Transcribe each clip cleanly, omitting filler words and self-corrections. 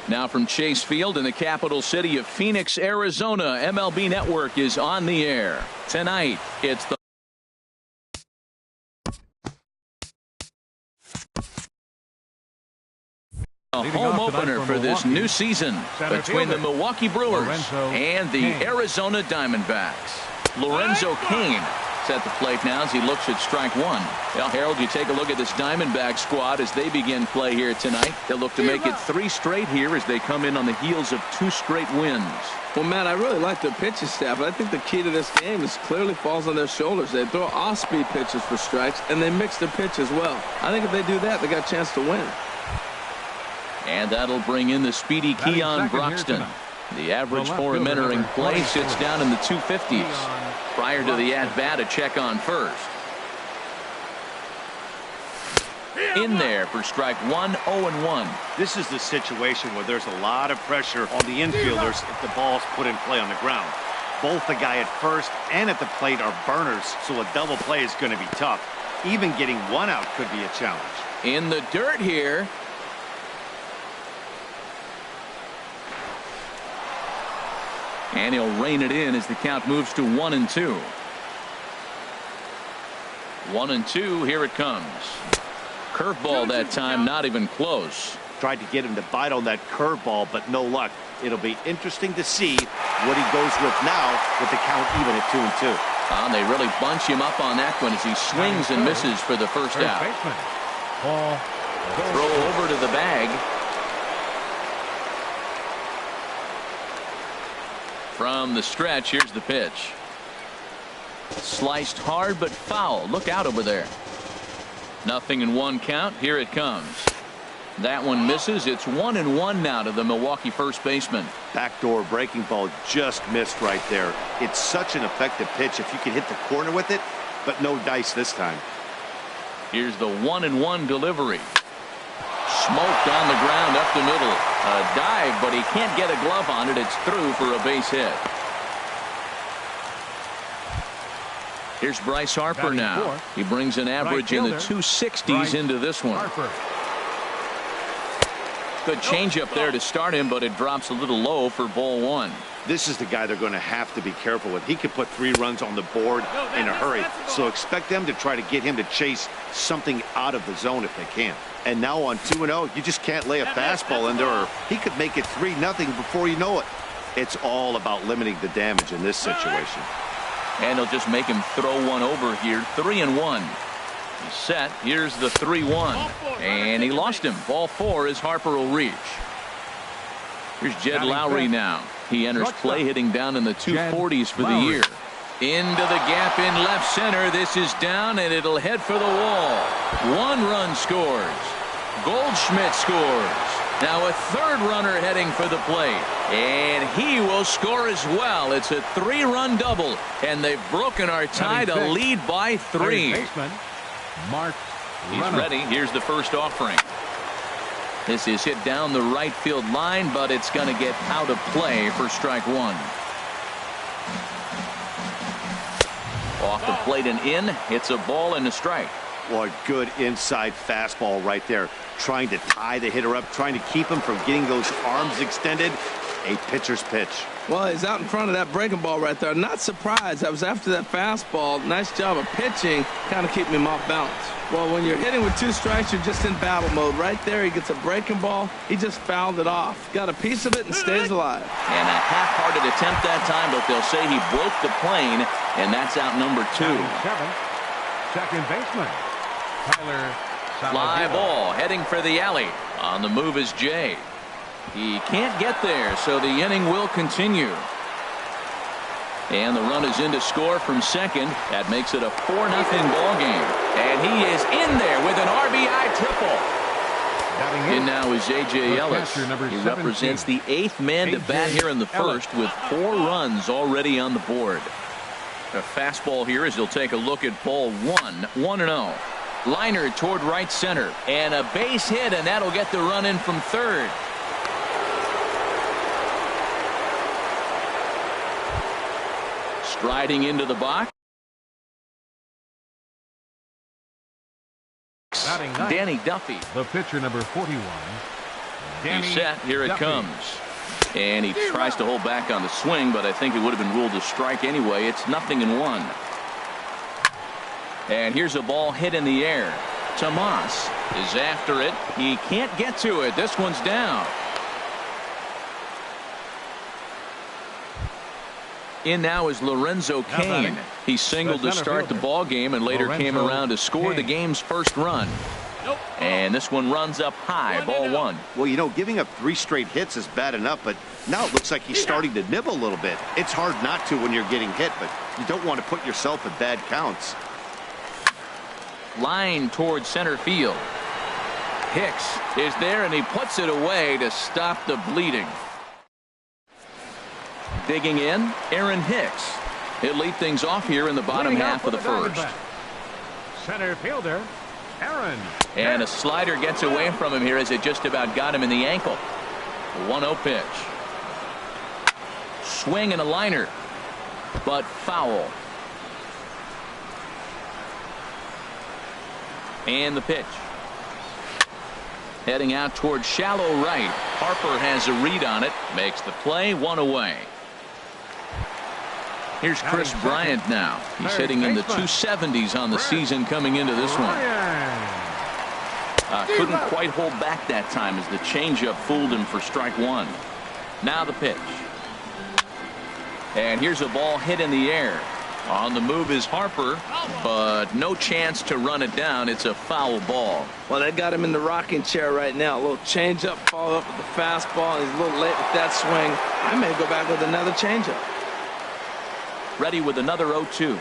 Now from Chase Field in the capital city of Phoenix, Arizona, MLB Network is on the air. Tonight, it's the home opener for this new season between the Milwaukee Brewers and the Arizona Diamondbacks. Lorenzo Cain at the plate now as he looks at strike one. Well, Harold, you take a look at this Diamondback squad as they begin play here tonight. They'll look to make it 3 straight here as they come in on the heels of 2 straight wins. Well, Matt, I really like their pitching staff, but I think the key to this game is clearly falls on their shoulders. They throw off-speed pitches for strikes, and they mix the pitch as well. I think if they do that, they got a chance to win. And that'll bring in the speedy Keon Broxton. The average for him entering play sits down in the 250s. Prior to the at-bat, a check on first. In there for strike one, 0-1. This is the situation where there's a lot of pressure on the infielders if the ball's put in play on the ground. Both the guy at first and at the plate are burners, so a double play is going to be tough. Even getting one out could be a challenge. In the dirt here. And he'll rein it in as the count moves to 1-2. 1-2. Here it comes. Curveball that time, not even close. Tried to get him to bite on that curveball, but no luck. It'll be interesting to see what he goes with now with the count even at 2-2. They really bunch him up on that one as he swings and misses for the first out. Throw over to the bag. From the stretch, here's the pitch. Sliced hard but foul. Look out over there. 0-1 count. Here it comes. That one misses. It's 1-1 now to the Milwaukee first baseman. Backdoor breaking ball just missed right there. It's such an effective pitch if you can hit the corner with it, but no dice this time. Here's the 1-1 delivery. Smoked on the ground up the middle. A dive, but he can't get a glove on it. It's through for a base hit. Here's Bryce Harper now. He brings an average in the 260s into this one. Good changeup there to start him, but it drops a little low for ball 1. This is the guy they're going to have to be careful with. He could put 3 runs on the board in a hurry, so expect them to try to get him to chase something out of the zone if they can. And now on 2-0, you just can't lay a fastball in there, or he could make it 3-0 before you know it. It's all about limiting the damage in this situation. And he'll just make him throw one over here. 3-1. He's set. Here's the 3-1. And he lost him. Ball 4 as Harper will reach. Here's Jed Lowry now. He enters play hitting down in the 240s for the year. Into the gap in left center. This is down, and it'll head for the wall. 1 run scores. Goldschmidt scores. Now a 3rd runner heading for the plate. And he will score as well. It's a 3-run double. And they've broken our tie to lead by 3. He's ready. Here's the first offering. This is hit down the right field line, but it's going to get out of play for strike 1. Off the plate and in. It's a ball and a strike. Well, a good inside fastball right there. Trying to tie the hitter up, trying to keep him from getting those arms extended. A pitcher's pitch. Well, he's out in front of that breaking ball right there. Not surprised. That was after that fastball. Nice job of pitching, kind of keeping him off balance. Well, when you're hitting with 2 strikes, you're just in battle mode. Right there, he gets a breaking ball. He just fouled it off. Got a piece of it and stays alive. And a half-hearted attempt that time, but they'll say he broke the plane, and that's out number 2. Second baseman, Tyler. Fly ball heading for the alley. On the move is Jay. He can't get there, so the inning will continue. And the run is in to score from second. That makes it a 4-0 ball game. And he is in there with an RBI triple. And now is A.J. Ellis. He represents the 8th man to bat here in the first with 4 runs already on the board. A fastball here as he'll take a look at ball 1-0. Liner toward right center. And a base hit, and that'll get the run in from third. Striding into the box. Danny Duffy. The pitcher, number 41. He's set. Here it comes. And he tries to hold back on the swing, but I think it would have been ruled a strike anyway. It's 0-1. And here's a ball hit in the air. Tomas is after it. He can't get to it. This one's down. In now is Lorenzo Cain. He singled to start the ball game and later came around to score the game's first run. And this one runs up high, ball 1. Well, you know, giving up 3 straight hits is bad enough, but now it looks like he's starting to nibble a little bit. It's hard not to when you're getting hit, but you don't want to put yourself in bad counts. Line towards center field. Hicks is there, and he puts it away to stop the bleeding. Digging in, Aaron Hicks. He'll lead things off here in the bottom half of the first. Center fielder, Aaron. And a slider gets away from him here as it just about got him in the ankle. 1-0 pitch. Swing and a liner, but foul. And the pitch. Heading out towards shallow right. Harper has a read on it. Makes the play. 1 away. Here's Chris Bryant now. He's hitting in the 270s on the season coming into this one. Couldn't quite hold back that time as the changeup fooled him for strike 1. Now the pitch. And here's a ball hit in the air. On the move is Harper, but no chance to run it down. It's a foul ball. Well, they got him in the rocking chair right now. A little changeup, follow up with the fastball. He's a little late with that swing. I may go back with another changeup. Ready with another 0-2.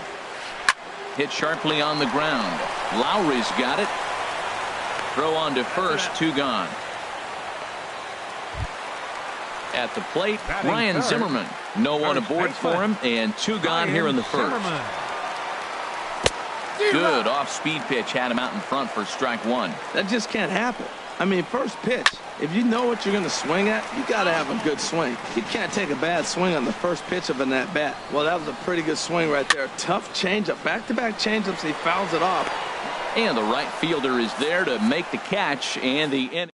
Hit sharply on the ground. Lowry's got it. Throw on to first, 2 gone. At the plate, Ryan Zimmerman. No one aboard for him, and 2 gone here in the first. Good off-speed pitch had him out in front for strike 1. That just can't happen. I mean, first pitch, if you know what you're going to swing at, you got to have a good swing. You can't take a bad swing on the first pitch of an at-bat. Well, that was a pretty good swing right there. Tough changeup. Back-to-back changeups, he fouls it off. And the right fielder is there to make the catch, and the inning.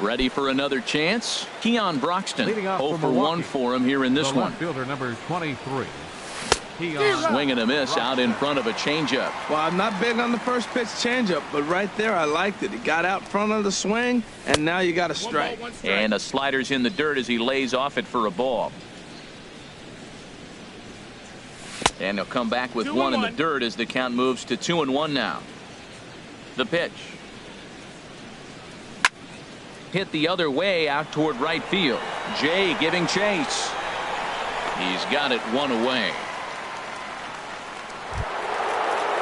Ready for another chance? Keon Broxton. 0 for 1 for him here in this one. Fielder number 23. Swing and a miss out in front of a changeup. Well, I'm not big on the first pitch changeup, but right there I liked it. He got out front of the swing, and now you got a strike. And a slider's in the dirt as he lays off it for a ball. And he'll come back with 1 in the dirt as the count moves to 2-1 now. The pitch. Hit the other way out toward right field. Jay giving chase. He's got it 1 away.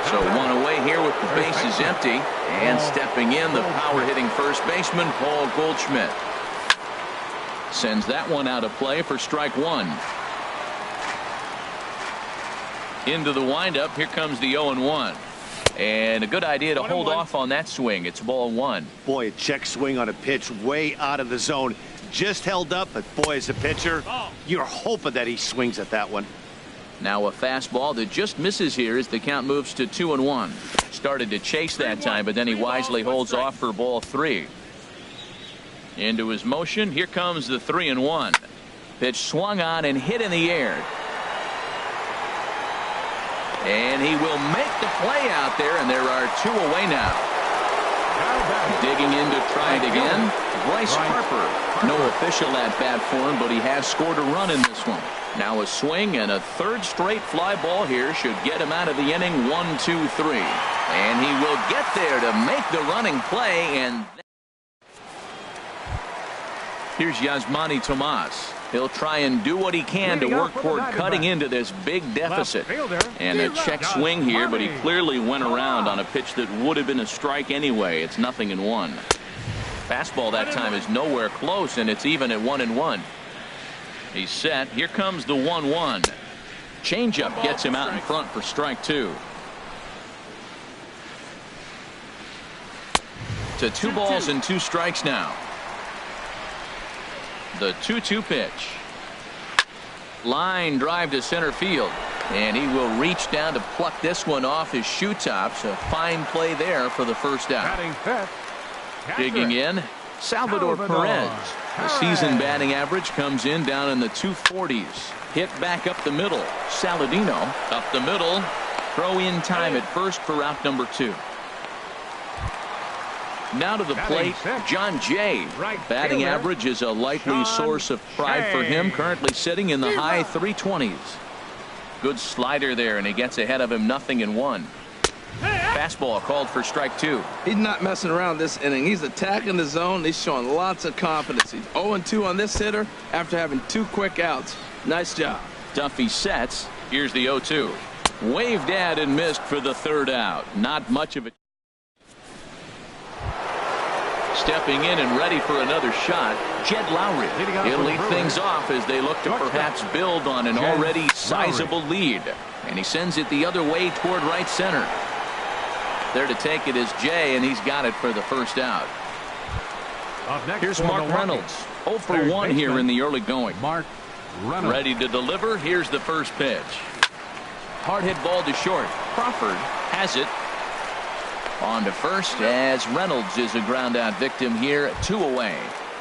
So 1 away here with the bases empty. And stepping in, the power-hitting first baseman, Paul Goldschmidt. Sends that one out of play for strike 1. Into the windup. Here comes the 0-1. And a good idea to hold off on that swing. It's ball 1. Boy, a check swing on a pitch way out of the zone. Just held up, but boy, as a pitcher, you're hoping that he swings at that one. Now a fastball that just misses here as the count moves to 2-1. Started to chase that time, but then he wisely holds off for ball 3. Into his motion. Here comes the 3-1. Pitch swung on and hit in the air. And he will make the play out there, and there are 2 away now. Digging in to try it again. Bryce Harper. No official at bat for him, but he has scored a run in this one. Now a swing and a 3rd straight fly ball here should get him out of the inning. 1-2-3. And he will get there to make the running play. And here's Yasmani Tomas. He'll try and do what he can to work toward cutting into this big deficit. And a check swing here, but he clearly went around on a pitch that would have been a strike anyway. It's 0-1. Fastball that time is nowhere close, and it's even at 1-1. He's set. Here comes the 1-1. Changeup gets him out in front for strike 2. To 2 balls and 2 strikes now. The 2-2 pitch. Line drive to center field, and he will reach down to pluck this one off his shoe tops. A fine play there for the first out. Digging in, Salvador Perez. The season batting average comes in down in the 240s. Hit back up the middle. Saladino up the middle. Throw in time at first for out number 2. Now to the plate, John Jay. Batting average is a likely source of pride for him, currently sitting in the high 320s. Good slider there, and he gets ahead of him. 0-1. Fastball called for strike 2. He's not messing around this inning. He's attacking the zone. He's showing lots of confidence. He's 0-2 on this hitter after having 2 quick outs. Nice job. Duffy sets. Here's the 0-2. Waved at and missed for the 3rd out. Not much of it. Stepping in and ready for another shot, Jed Lowry. He'll lead things off as they look to perhaps build on an already sizable lead. And he sends it the other way toward right center. There to take it is Jay, and he's got it for the first out. Here's Mark Reynolds. 0 for 1 here in the early going. Mark Reynolds. Ready to deliver. Here's the first pitch. Hard hit ball to short. Crawford has it. On to first as Reynolds is a ground out victim here. 2 away.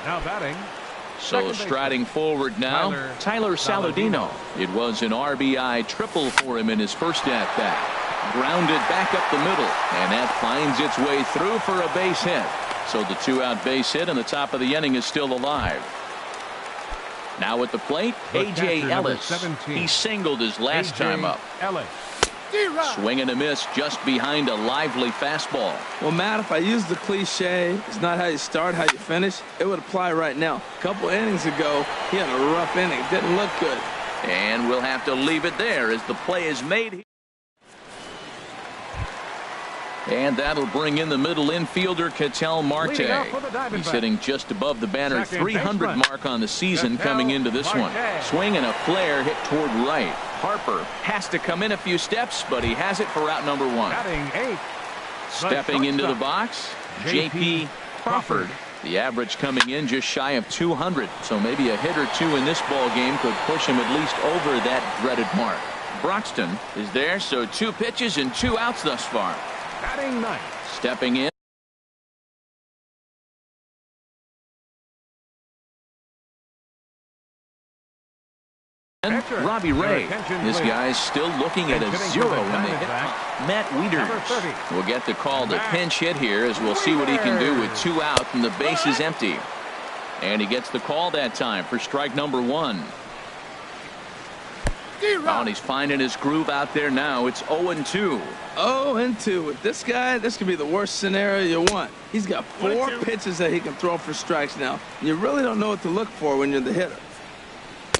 Now batting. So striding forward now, Tyler Saladino. It was an RBI triple for him in his first at bat. Grounded back up the middle, and that finds its way through for a base hit. So the 2-out base hit, and the top of the inning is still alive. Now at the plate, A.J. Ellis. He singled his last time up. Ellis. Swing and a miss just behind a lively fastball. Well, Matt, if I use the cliche, it's not how you start, how you finish, it would apply right now. A couple innings ago, he had a rough inning. Didn't look good. And we'll have to leave it there as the play is made. And that'll bring in the middle infielder, Ketel Marte. He's hitting just above the banner 300 mark on the season coming into this one. Swing and a flare hit toward right. Harper has to come in a few steps, but he has it for out number 1. Stepping into the box, J.P. Crawford. The average coming in just shy of 200, so maybe a hit or 2 in this ball game could push him at least over that dreaded mark. Broxton is there, so 2 pitches and 2 outs thus far. Batting 9. Stepping in. Robbie Ray. This guy's still looking at a 0 when they hit Matt Wieters. Will get the call to pinch hit here as we'll see what he can do with 2 out and the base is empty. And he gets the call that time for strike number 1. Oh, and he's finding his groove out there now. It's 0-2. 0-2. With this guy, this could be the worst scenario you want. He's got 4 pitches that he can throw for strikes now. You really don't know what to look for when you're the hitter.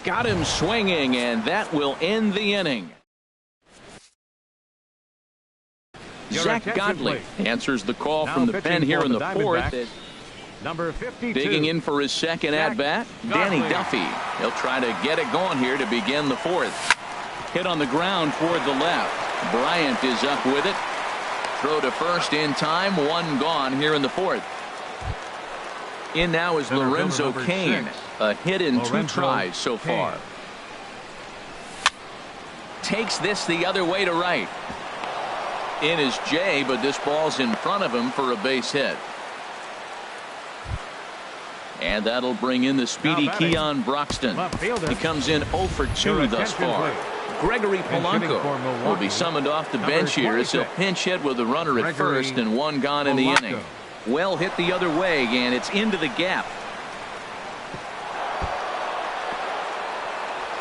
Got him swinging, and that will end the inning. Zach Godley answers the call from the pen here in the 4th. Number 52. Digging in for his second at-bat, Danny Duffy. He'll try to get it going here to begin the 4th. Hit on the ground toward the left. Bryant is up with it. Throw to first in time. 1 gone here in the 4th. In now is Lorenzo Cain. A hit in 2 tries so far. takes this the other way to right. In is Jay, but this ball's in front of him for a base hit. And that'll bring in the speedy Keon Broxton. He comes in 0 for 2 thus far. Gregory Polanco will be summoned off the bench here as he'll pinch hit with a runner at first and one gone in the inning. Well hit the other way, and it's into the gap.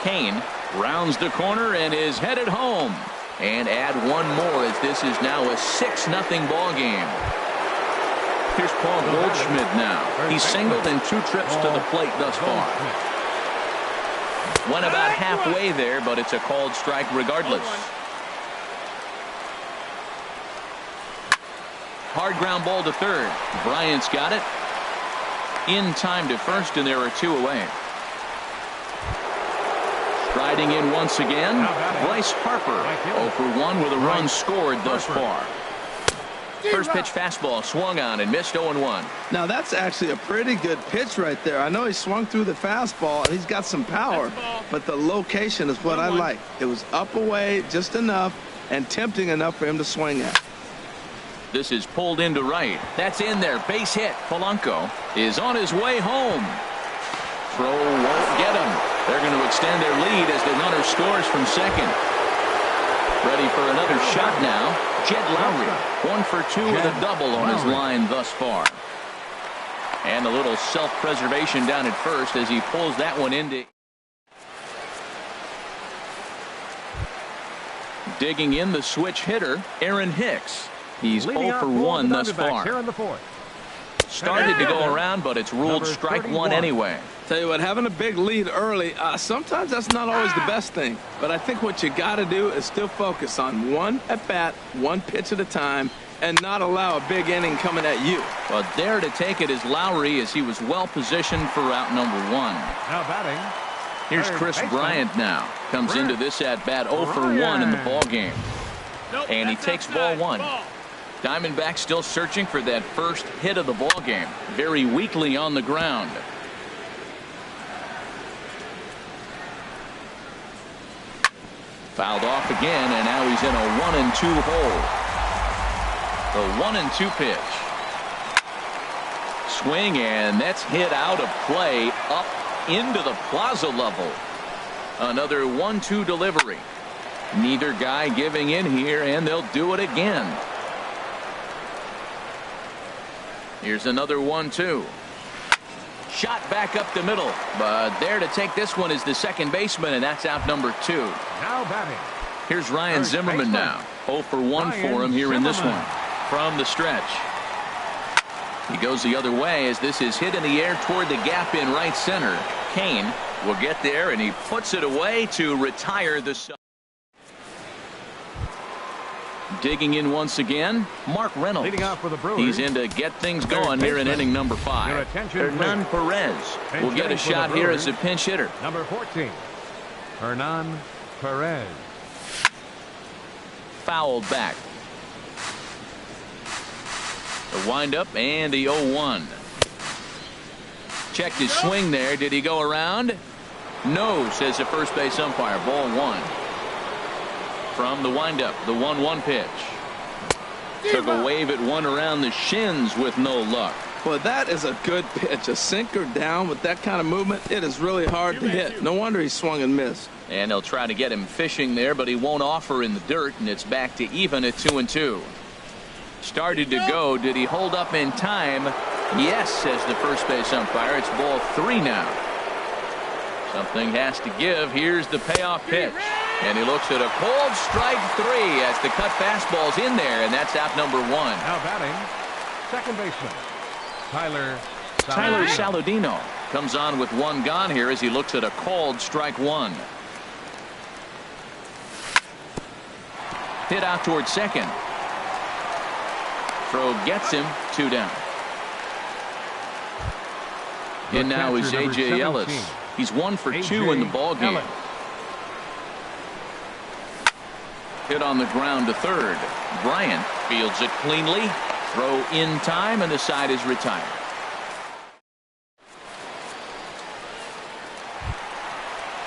Kane rounds the corner and is headed home. And add one more as this is now a 6-0 ball game. Here's Paul Goldschmidt now. He's singled in 2 trips to the plate thus far. Went about halfway there, but it's a called strike regardless. Hard ground ball to third. Bryant's got it. In time to first, and there are 2 away. Striding in once again, Bryce Harper 0 for 1 with a run scored thus far. First pitch fastball swung on and missed 0-1. Now that's actually a pretty good pitch right there. I know he swung through the fastball and he's got some power, but the location is what I like. It was up away just enough and tempting enough for him to swing at. This is pulled into right. That's in there. Base hit. Polanco is on his way home. Throw won't get him. They're going to extend their lead as the runner scores from second. Ready for another shot now. Jed Lowry 1 for 2 with a double on his line thus far. And a little self-preservation down at first as he pulls that one into. Digging in the switch hitter, Aaron Hicks. He's 0 for 1 thus far. Started to go around, but it's ruled strike 1 anyway. Tell you what, having a big lead early, sometimes that's not always the best thing. But I think what you got to do is still focus on one at bat, one pitch at a time, and not allow a big inning coming at you. Well, there to take it is Lowry as he was well positioned for route number 1. Now batting. Here's Chris Bryant now. Comes into this at bat 0 for 1 in the ball game. And he takes ball 1. Diamondbacks still searching for that first hit of the ball game. Very weakly on the ground. Fouled off again, and now he's in a 1-2 hole. The 1-2 pitch. Swing, and that's hit out of play up into the plaza level. Another 1-2 delivery. Neither guy giving in here, and they'll do it again. Here's another 1-2. Shot back up the middle, but there to take this one is the second baseman, and that's out number 2. Now batting. Here's Ryan Zimmerman now. 0 for 1 for him here in this one. From the stretch. He goes the other way as this is hit in the air toward the gap in right center. Kane will get there, and he puts it away to retire the side. Digging in once again, Mark Reynolds. Leading off for the Brewers. He's in to get things going here in inning number 5. Hernan Perez will get a shot here as a pinch hitter. Number 14, Hernan Perez. Fouled back. The windup and the 0-1. Checked his swing there. Did he go around? No, says the first base umpire. Ball 1. From the windup, the 1-1 pitch. Took a wave at one around the shins with no luck. Well, that is a good pitch. A sinker down with that kind of movement, it is really hard to hit. No wonder he swung and missed. And they'll try to get him fishing there, but he won't offer in the dirt, and it's back to even at 2-2. Started to go. Did he hold up in time? Yes, says the first base umpire. It's ball 3 now. Something has to give. Here's the payoff pitch. And he looks at a cold strike 3 as the cut fastball's in there, and that's out number 1. Now batting, second baseman, Tyler Saladino comes on with 1 gone here as he looks at a called strike 1. Hit out towards second. Throw gets him, 2 down. And now is A.J. Ellis. He's 1 for 2 in the ball game. Hit on the ground to third. Bryant fields it cleanly. Throw in time, and the side is retired.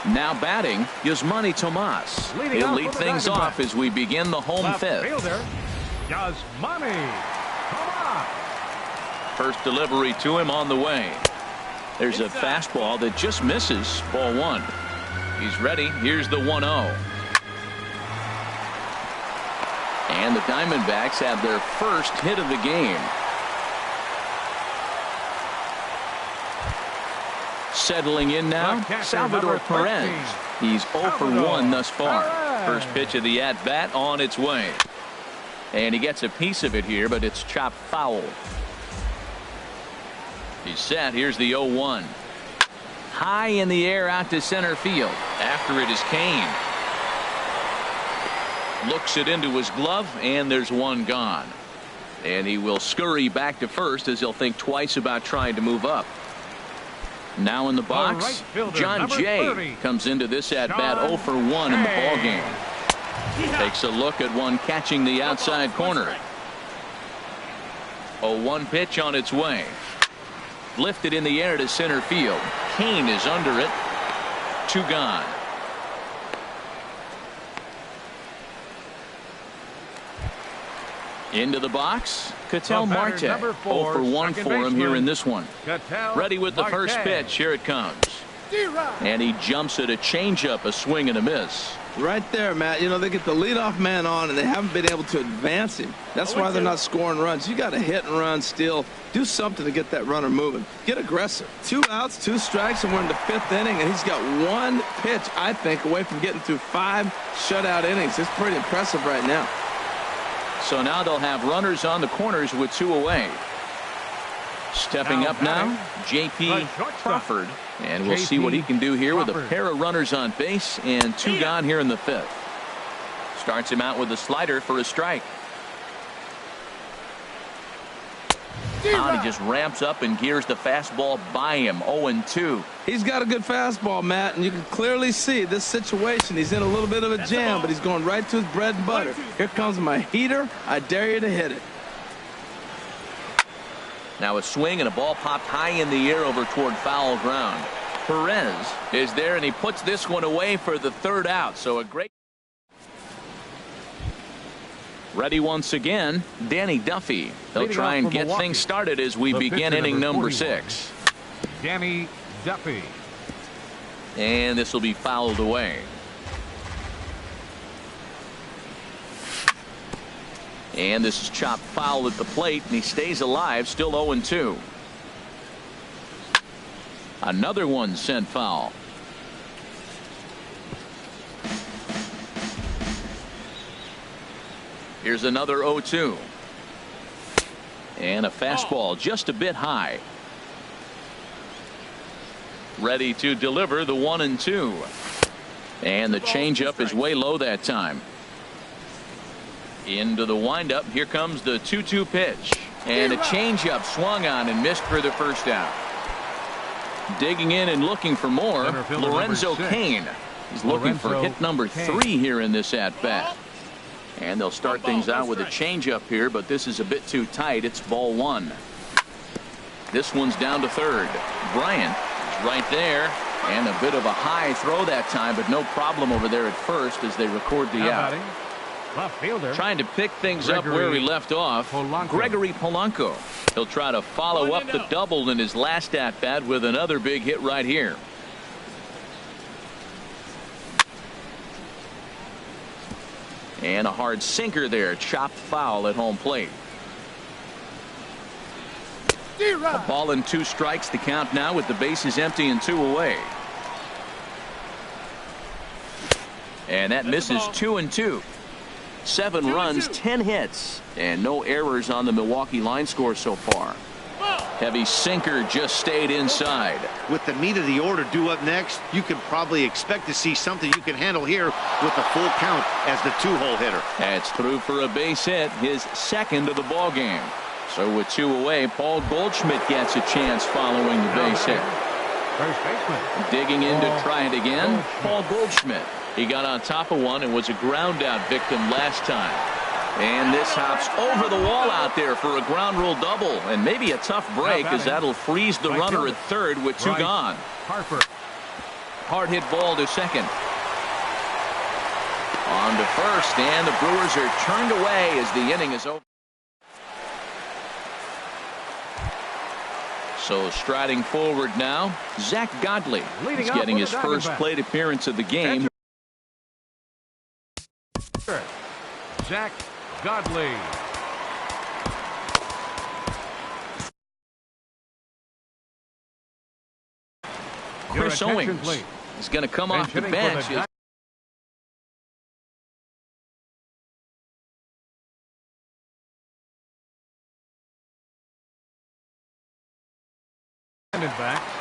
Now batting, Yasmani Tomas. He'll lead things off as we begin the home fifth. Fielder, Yasmani Tomas. First delivery to him on the way. There's a fastball that just misses. Ball one. He's ready. Here's the 1-0. And the Diamondbacks have their first hit of the game. Settling in now, Salvador Perez. He's 0 for 1 thus far. First pitch of the at-bat on its way. And he gets a piece of it here, but it's chopped foul. He's set. Here's the 0-1. High in the air out to center field. After it is Kane. Looks it into his glove, and there's one gone. And he will scurry back to first as he'll think twice about trying to move up. Now in the box, John Jay comes into this at-bat 0 for 1 in the ballgame. Takes a look at one catching the outside corner. 0-1 pitch on its way. Lifted in the air to center field. Kane is under it. 2 gone. Into the box, Ketel Marte. 0 for 1 for him here in this one. Ready with the first pitch. Here it comes. And he jumps at a changeup, a swing and a miss. Right there, Matt. You know, they get the leadoff man on, and they haven't been able to advance him. That's why they're not scoring runs. You got to hit and run, steal, do something to get that runner moving. Get aggressive. 2 outs, 2 strikes, and we're in the 5th inning, and he's got 1 pitch, I think, away from getting through 5 shutout innings. It's pretty impressive right now. So now they'll have runners on the corners with 2 away. Stepping up now, J.P. Crawford. And we'll see what he can do here with a pair of runners on base and 2 gone here in the 5th. Starts him out with a slider for a strike. Now he just ramps up and gears the fastball by him. 0-2. He's got a good fastball, Matt, and you can clearly see this situation. He's in a little bit of a jam, but he's going right to his bread and butter. Here comes my heater. I dare you to hit it. Now a swing and a ball popped high in the air over toward foul ground. Perez is there, and he puts this one away for the 3rd out. So a great. Ready once again, Danny Duffy. They'll try and get things started as we begin inning number 6. Danny Duffy. And this will be fouled away. And this is chopped foul at the plate, and he stays alive, still 0-2. Another one sent foul. Here's another 0-2. And a fastball just a bit high. Ready to deliver the 1-2. And the changeup is way low that time. Into the windup. Here comes the 2-2 pitch. And a changeup swung on and missed for the first out. Digging in and looking for more, Lorenzo Cain. He's looking for hit number 3 here in this at-bat. And they'll start things out with a changeup here, but this is a bit too tight. It's ball 1. This one's down to 3rd. Bryant is right there. And a bit of a high throw that time, but no problem over there at first as they record the out. Left fielder. Trying to pick things up where we left off. Gregory Polanco. He'll try to follow up the double in his last at-bat with another big hit right here. And a hard sinker there. Chopped foul at home plate. A ball and 2 strikes. The count now with the bases empty and 2 away. And that misses 2-2. 7 runs, 10 hits, and no errors on the Milwaukee line score so far. Heavy sinker just stayed inside. With the meat of the order due up next, you can probably expect to see something you can handle here with a full count as the 2-hole hitter. That's through for a base hit, his 2nd of the ball game. So with 2 away, Paul Goldschmidt gets a chance following the base hit. First baseman. Digging in to try it again, Paul Goldschmidt. He got on top of one and was a ground out victim last time. And this hops over the wall out there for a ground rule double, and maybe a tough break as that'll freeze the runner at 3rd with 2 gone. hard hit ball to second. On to first, and the Brewers are turned away as the inning is over. So striding forward now, Zach Godley. He's getting his first plate appearance of the game. Zach Godley. Chris Owings is going to come off the bench.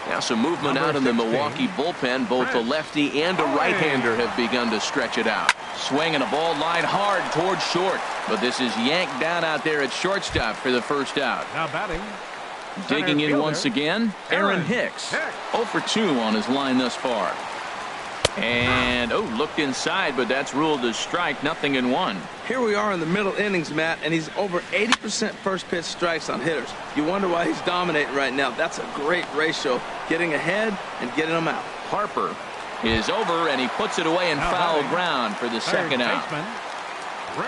Now some movement out in the Milwaukee bullpen. Both a lefty and a right-hander have begun to stretch it out. Swinging a ball line hard towards short, but this is yanked down out there at shortstop for the first out. Now batting. Digging in once again, Aaron Hicks. 0 for 2 on his line thus far. And, looked inside, but that's ruled as strike, 0-1. Here we are in the middle innings, Matt, and he's over 80% first pitch strikes on hitters. You wonder why he's dominating right now. That's a great ratio, getting ahead and getting them out. Harper is over, and he puts it away in foul ground for the second out.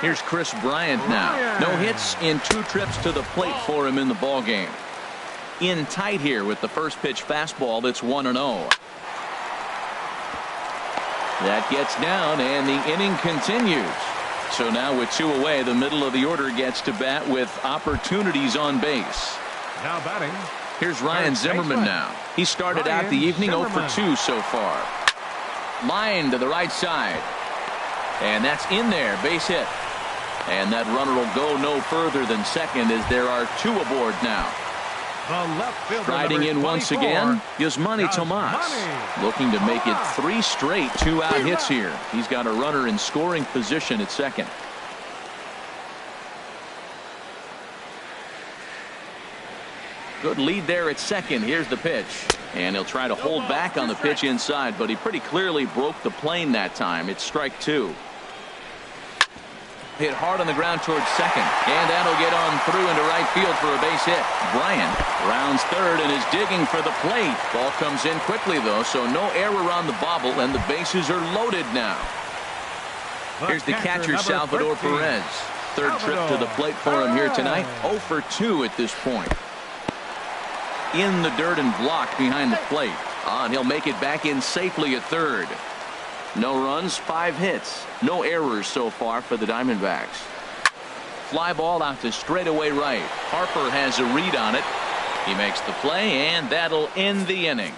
Here's Chris Bryant now. No hits in 2 trips to the plate for him in the ballgame. In tight here with the first pitch fastball that's 1-0. That gets down, and the inning continues. So now with 2 away, the middle of the order gets to bat with opportunities on base. Now batting. Here's Ryan Zimmerman now. He started out the evening 0 for 2 so far. Line to the right side. And that's in there, base hit. And that runner will go no further than second as there are 2 aboard now. Striding in once again, Yasmani Tomas, looking to make it 3 straight 2-out hits here. He's got a runner in scoring position at second. Good lead there at second. Here's the pitch, and he'll try to hold back on the pitch inside, but he pretty clearly broke the plane that time. It's strike 2. Hit hard on the ground towards second, and that'll get on through into right field for a base hit. Bryant rounds third and is digging for the plate. Ball comes in quickly, though, so no error on the bobble, and the bases are loaded now. Here's the catcher, Salvador Perez. Third trip to the plate for him here tonight. 0 for 2 at this point. In the dirt and blocked behind the plate. And he'll make it back in safely at third. No runs, 5 hits. No errors so far for the Diamondbacks. Fly ball out to straightaway right. Harper has a read on it. He makes the play, and that'll end the inning.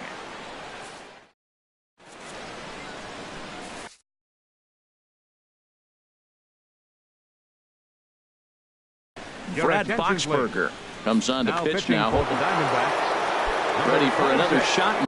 Brad Boxberger comes on to pitch now. Ready for another shot.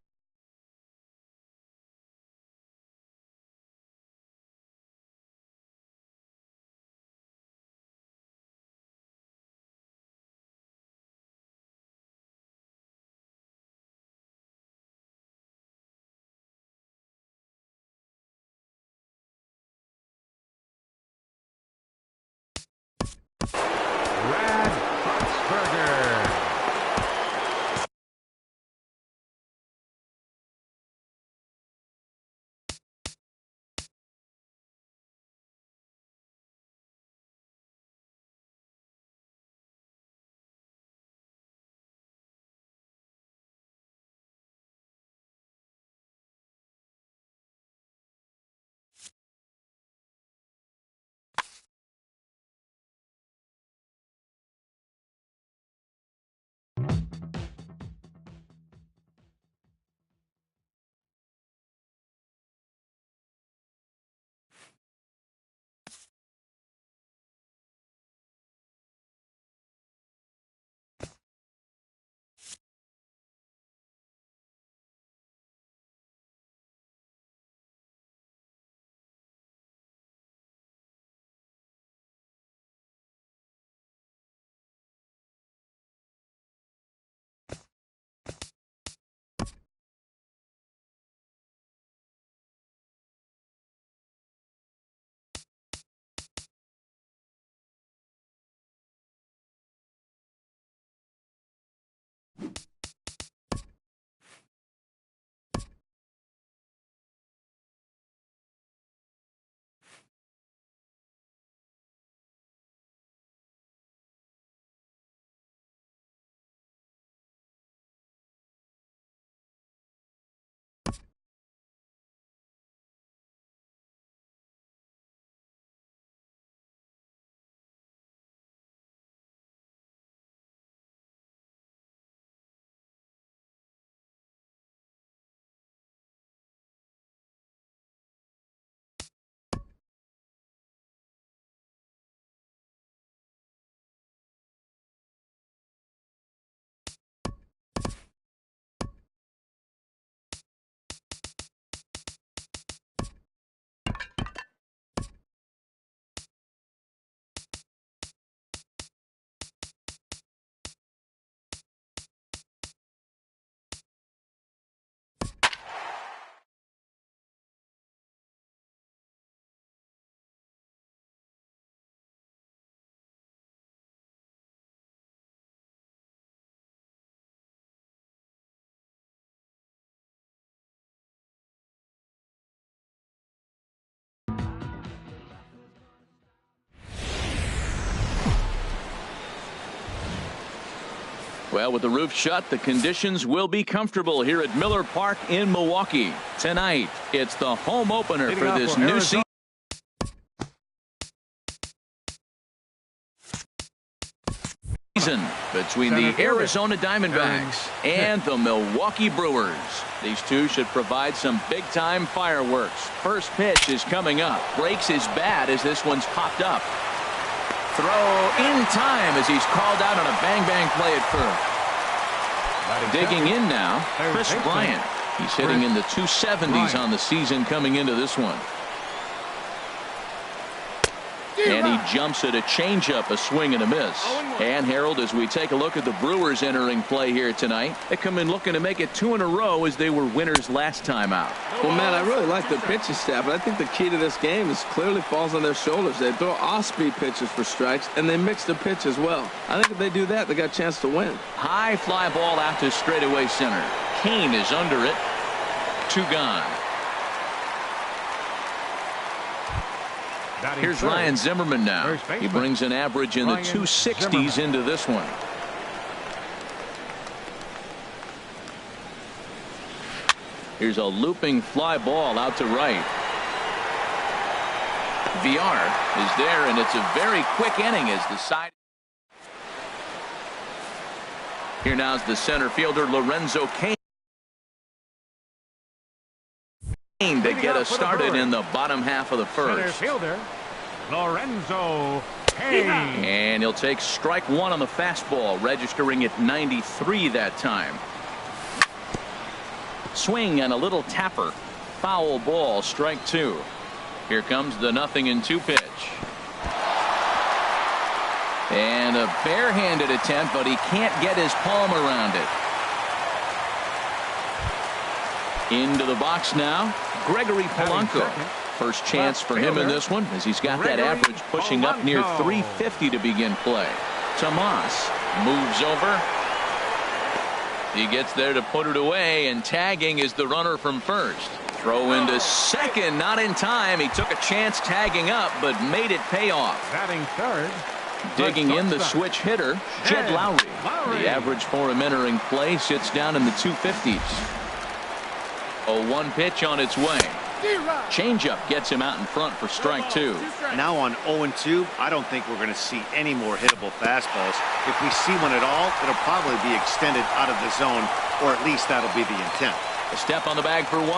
Well, with the roof shut, the conditions will be comfortable here at Miller Park in Milwaukee. Tonight, it's the home opener for this new season between the Arizona Diamondbacks and the Milwaukee Brewers. These two should provide some big-time fireworks. First pitch is coming up. Breaks his bat as this one's popped up. Throw in time as he's called out on a bang-bang play at first. Digging in now, Chris Bryant. He's hitting in the 270s on the season coming into this one. And he jumps at a changeup, a swing and a miss. And Harold, as we take a look at the Brewers entering play here tonight, they come in looking to make it 2 in a row as they were winners last time out. Well, Matt, I really like their pitching staff, but I think the key to this game is clearly falls on their shoulders. They throw off-speed pitches for strikes, and they mix the pitch as well. I think if they do that, they got a chance to win. High fly ball out to straightaway center. Kane is under it. 2 gone. Here's Ryan Zimmerman now. He brings an average in the 260s into this one. Here's a looping fly ball out to right. VR is there, and it's a very quick inning as the side. Here now is the center fielder Lorenzo Kane to get us started in the bottom half of the first. Center fielder Lorenzo Kane. And he'll take strike 1 on the fastball, registering at 93 that time. Swing and a little tapper. Foul ball, strike 2. Here comes the 0-2 pitch. And a barehanded attempt, but he can't get his palm around it. Into the box now, Gregory Polanco. First chance for him in this one, as he's got that average pushing up near 350 to begin play. Tomas moves over. He gets there to put it away, and tagging is the runner from first. Throw into second, not in time. He took a chance tagging up, but made it pay off. Batting third. Digging in the switch hitter, Jed Lowry. The average for him entering play sits down in the 250s. A 1 pitch on its way. Changeup gets him out in front for strike 2. Now on 0-2, I don't think we're going to see any more hittable fastballs. If we see one at all, it'll probably be extended out of the zone, or at least that'll be the intent. A step on the bag for 1.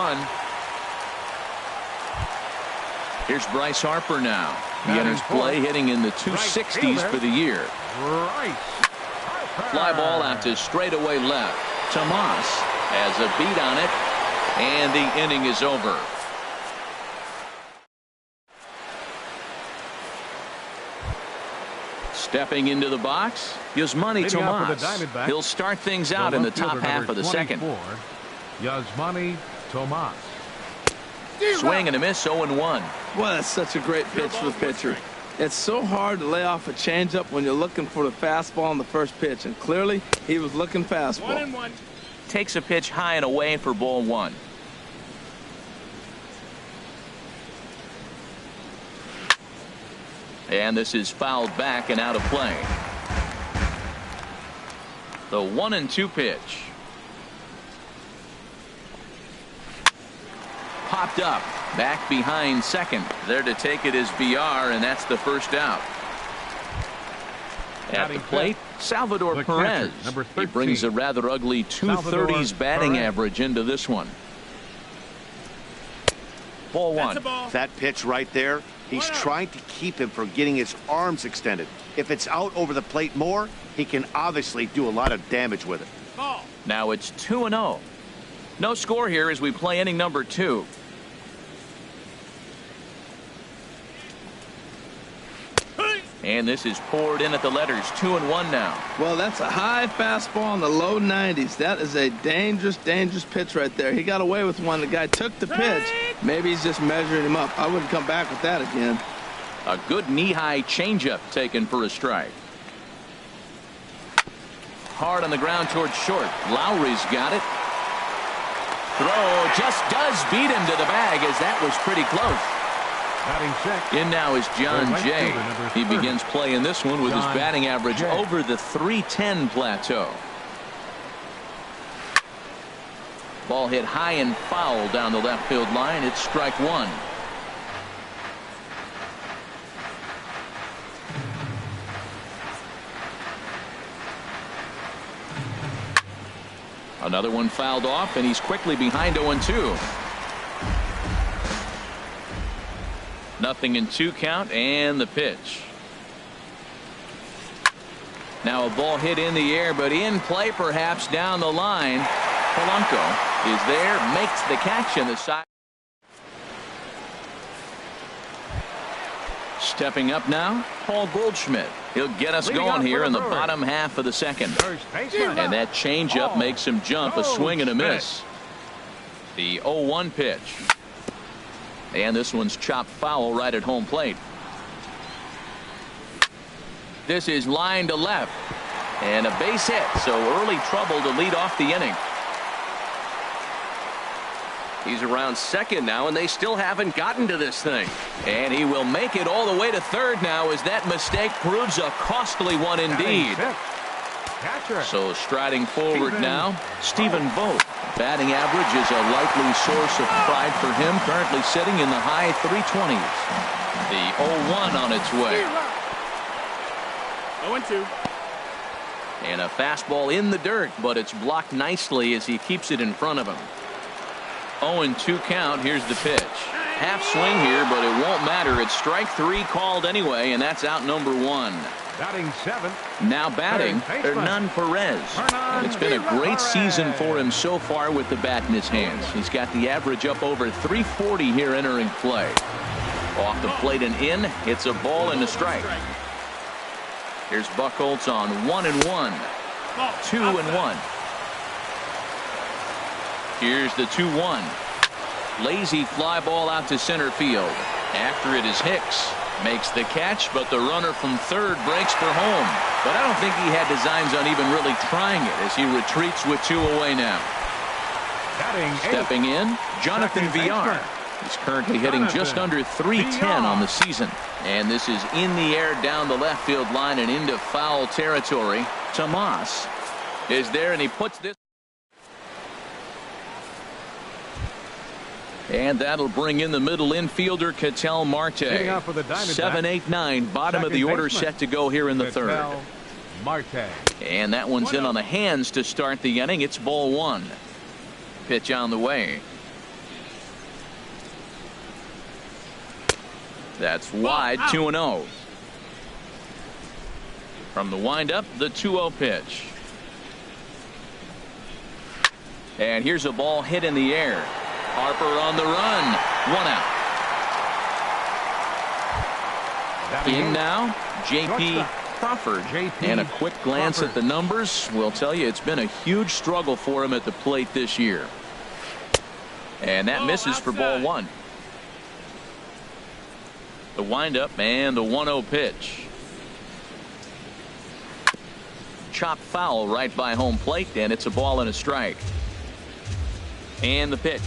Here's Bryce Harper now. He enters play hitting in the 260s for the year. Fly ball out to straightaway left. Tomas has a beat on it, and the inning is over. Stepping into the box, Yasmani Tomas. He'll start things out in the top half of the second. Yasmani Tomas. Swing and a miss, 0-1. Well, that's such a great pitch for the pitcher. It's so hard to lay off a changeup when you're looking for the fastball on the first pitch, and clearly he was looking fastball. 1-1. Takes a pitch high and away for ball 1. And this is fouled back and out of play. The 1-2 pitch. Popped up. Back behind second. There to take it is VR, and that's the first out. At the plate, Salvador Perez. He brings a rather ugly 230s batting average into this one. Ball 1. That pitch right there, he's trying to keep him from getting his arms extended. If it's out over the plate more, he can obviously do a lot of damage with it. Now it's 2-0. No score here as we play inning number 2. And this is poured in at the letters. 2-1 now. Well, that's a high fastball in the low 90s. That is a dangerous, dangerous pitch right there. He got away with one. The guy took the pitch. Maybe he's just measuring him up. I wouldn't come back with that again. A good knee-high changeup taken for a strike. Hard on the ground towards short. Lowry's got it. Throw just does beat him to the bag, as that was pretty close. In now is John Jay. He begins playing this one with his batting average over the 310 plateau. Ball hit high and foul down the left field line. It's strike one. Another one fouled off, and he's quickly behind 0-2. Nothing in 2 count, and the pitch. Now a ball hit in the air, but in play perhaps down the line. Polanco is there, makes the catch in the side. Stepping up now, Paul Goldschmidt. He'll get us going here in the bottom half of the second. And that changeup makes him jump, a swing and a miss. The 0-1 pitch. And this one's chopped foul right at home plate. This is line to left. And a base hit, so early trouble to lead off the inning. He's around second now, and they still haven't gotten to this thing. And he will make it all the way to third now, as that mistake proves a costly one indeed. So striding forward now, Stephen Vogt. Batting average is a likely source of pride for him, currently sitting in the high 320s. The 0-1 on its way. 0-2. And a fastball in the dirt, but it's blocked nicely as he keeps it in front of him. 0-2 count. Here's the pitch. Half swing here, but it won't matter. It's strike 3 called anyway, and that's out number 1. Batting 7. Now batting, Hernan Perez. It's been a great season for him so far with the bat in his hands. He's got the average up over 340 here entering play. Off the plate and in. It's a ball and a strike. Here's Buchholz on 1-1. 2-1. Here's the 2-1. Lazy fly ball out to center field. After it is Hicks. Makes the catch, but the runner from third breaks for home. But I don't think he had designs on even really trying it as he retreats with 2 away now. Stepping in, Jonathan Villar. He's currently hitting just under 310 on the season. And this is in the air down the left field line and into foul territory. Tomas is there, and he puts this. And that'll bring in the middle infielder, Ketel Marte. 7-8-9, bottom of the order, set to go here in the third. And that one's in on the hands to start the inning. It's ball 1. Pitch on the way. That's wide, 2-0. From the windup, the 2-0 pitch. And here's a ball hit in the air. Harper on the run. 1 out. In now, J.P. Crawford. And a quick glance at the numbers will tell you it's been a huge struggle for him at the plate this year. And that misses for ball 1. The windup and the 1-0 pitch. Chopped foul right by home plate, and it's a ball and a strike. And the pitch.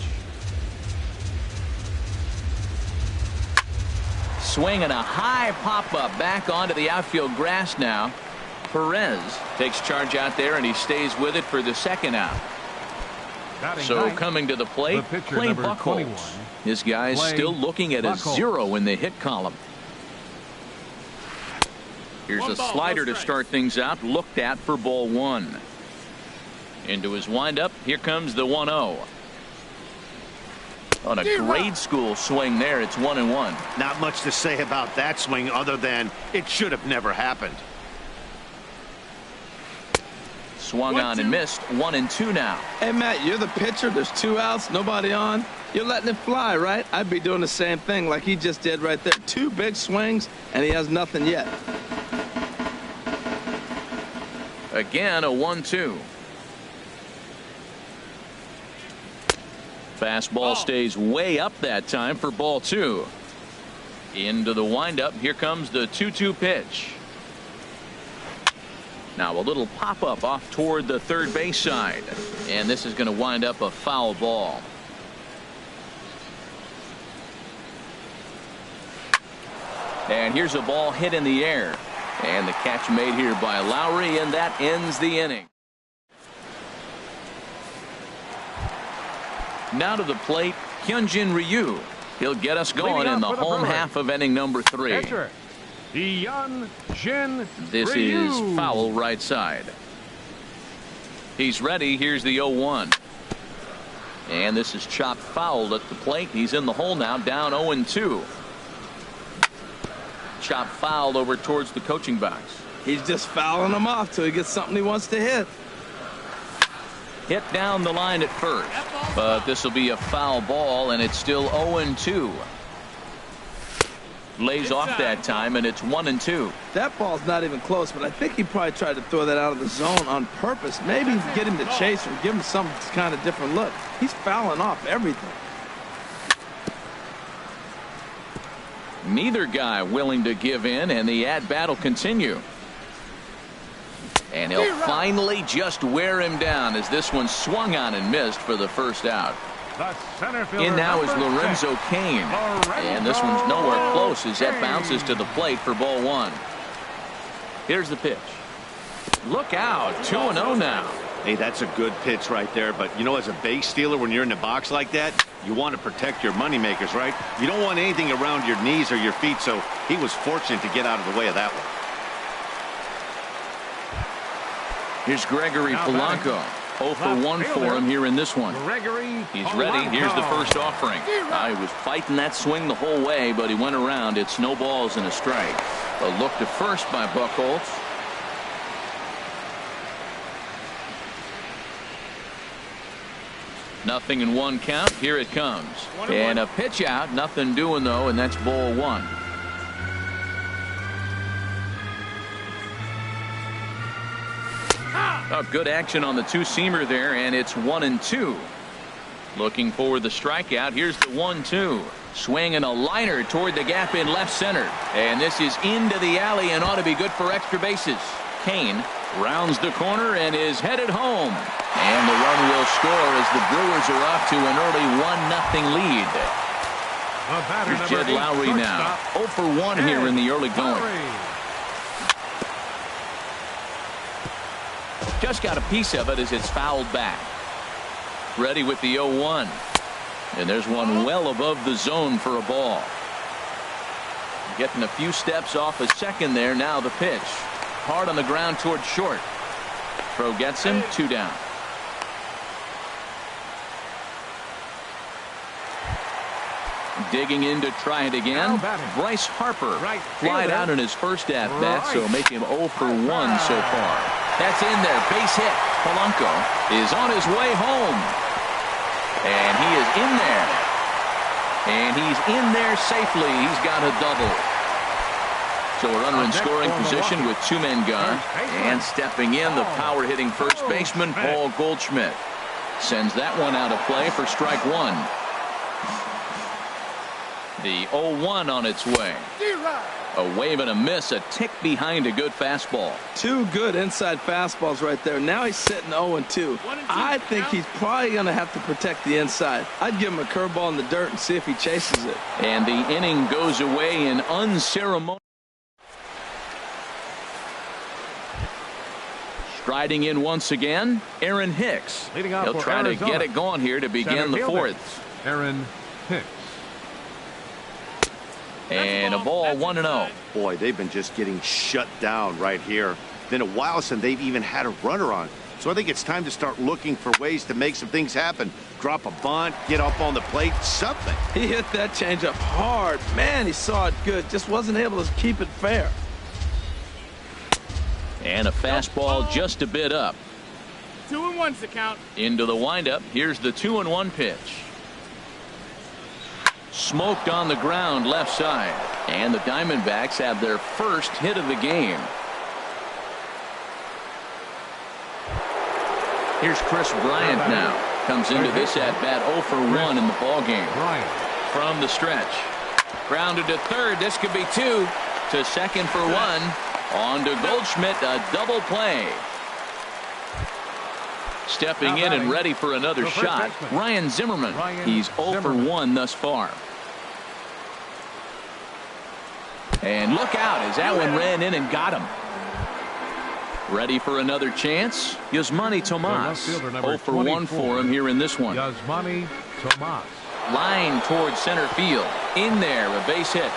Swing and a high pop-up back onto the outfield grass now. Perez takes charge out there, and he stays with it for the second out. So coming to the plate, Clay Buchholz. This guy's still looking at a 0 in the hit column. Here's a slider to start things out, looked at for ball 1. Into his windup, here comes the 1-0. On a grade school swing there, it's 1-1. Not much to say about that swing other than it should have never happened. Swung on and missed. 1-2 now. Hey, Matt, you're the pitcher. There's 2 outs, nobody on. You're letting it fly, right? I'd be doing the same thing like he just did right there. 2 big swings, and he has nothing yet. Again, a 1-2. Fastball stays way up that time for ball 2. Into the windup. Here comes the 2-2 pitch. Now a little pop-up off toward the third base side. And this is going to wind up a foul ball. And here's a ball hit in the air. And the catch made here by Lowry, and that ends the inning. Now to the plate, Hyunjin Ryu. He'll get us going in the home half of inning number 3. Pitcher, Hyunjin This Ryu. is foul right side. He's ready. Here's the 0-1. And this is chopped foul at the plate. He's in the hole now, down 0-2. Chopped foul over towards the coaching box. He's just fouling them off till he gets something he wants to hit. Hit down the line at first, but this will be a foul ball, and it's still 0-2. Lays off that time, and it's 1-2. That ball's not even close, but I think he probably tried to throw that out of the zone on purpose. Maybe get him to chase or give him some kind of different look. He's fouling off everything. Neither guy willing to give in, and the at-bat will continue. And he'll finally just wear him down as this one swung on and missed for the first out. The center fielder, In now is number Lorenzo 6, Cain. And this one's nowhere close as that bounces to the plate for ball 1. Here's the pitch. Look out, 2-0 now. Hey, that's a good pitch right there. But, you know, as a base stealer, when you're in the box like that, you want to protect your moneymakers, right? You don't want anything around your knees or your feet, so he was fortunate to get out of the way of that one. Here's Gregory Polanco. 0 for 1 for him here in this one. He's ready. Here's the first offering. He was fighting that swing the whole way, but he went around. It's no balls and a strike. A look to first by Buchholz. Nothing in 1 count. Here it comes. And a pitch out. Nothing doing, though, and that's ball 1. Good action on the two-seamer there, and it's 1-2. Looking for the strikeout. Here's the 1-2. Swinging a liner toward the gap in left center. And this is into the alley and ought to be good for extra bases. Cain rounds the corner and is headed home. And the run will score as the Brewers are off to an early 1-0 lead. Here's Jed Lowry now. 0 for 1 here in the early going. Just got a piece of it as it's fouled back. Ready with the 0-1. And there's one well above the zone for a ball. Getting a few steps off a second there. Now the pitch. Hard on the ground towards short. Throw gets him. 2 down. Digging in to try it again. Bryce Harper flied out in his first at-bat, so make him 0 for 1 so far. That's in there. Base hit. Polanco is on his way home. And he is in there. And he's in there safely. He's got a double. So a runner in scoring position with 2 men gone. And stepping in, the power-hitting first baseman, Paul Goldschmidt. Sends that one out of play for strike 1. The 0-1 on its way. A wave and a miss, a tick behind a good fastball. 2 good inside fastballs right there. Now he's sitting 0-2. I think he's probably going to have to protect the inside. I'd give him a curveball in the dirt and see if he chases it. And the inning goes away in unceremonious. Striding in once again, Aaron Hicks. He'll try to get it going here to begin the 4th. Aaron Hicks. And a ball 1-0. Boy, they've been just getting shut down right here. Been a while since they've even had a runner on. So I think it's time to start looking for ways to make some things happen. Drop a bunt, get up on the plate, something. He hit that changeup hard. Man, he saw it good. Just wasn't able to keep it fair. And a fastball just a bit up. 2-1's the count. Into the windup. Here's the 2-1 pitch. Smoked on the ground left side. And the Diamondbacks have their first hit of the game. Here's Chris Bryant now. Comes into this at bat 0 for 1 in the ballgame. From the stretch. Grounded to third. This could be 2. To second for 1. On to Goldschmidt. A double play. Stepping in and ready for another shot, Ryan Zimmerman. He's 0 for 1 thus far. And look out as that one ran in and got him. Ready for another chance? Yasmani Tomas. 0 for 1 for him here in this one. Yasmani Tomas. Line towards center field. In there, a base hit.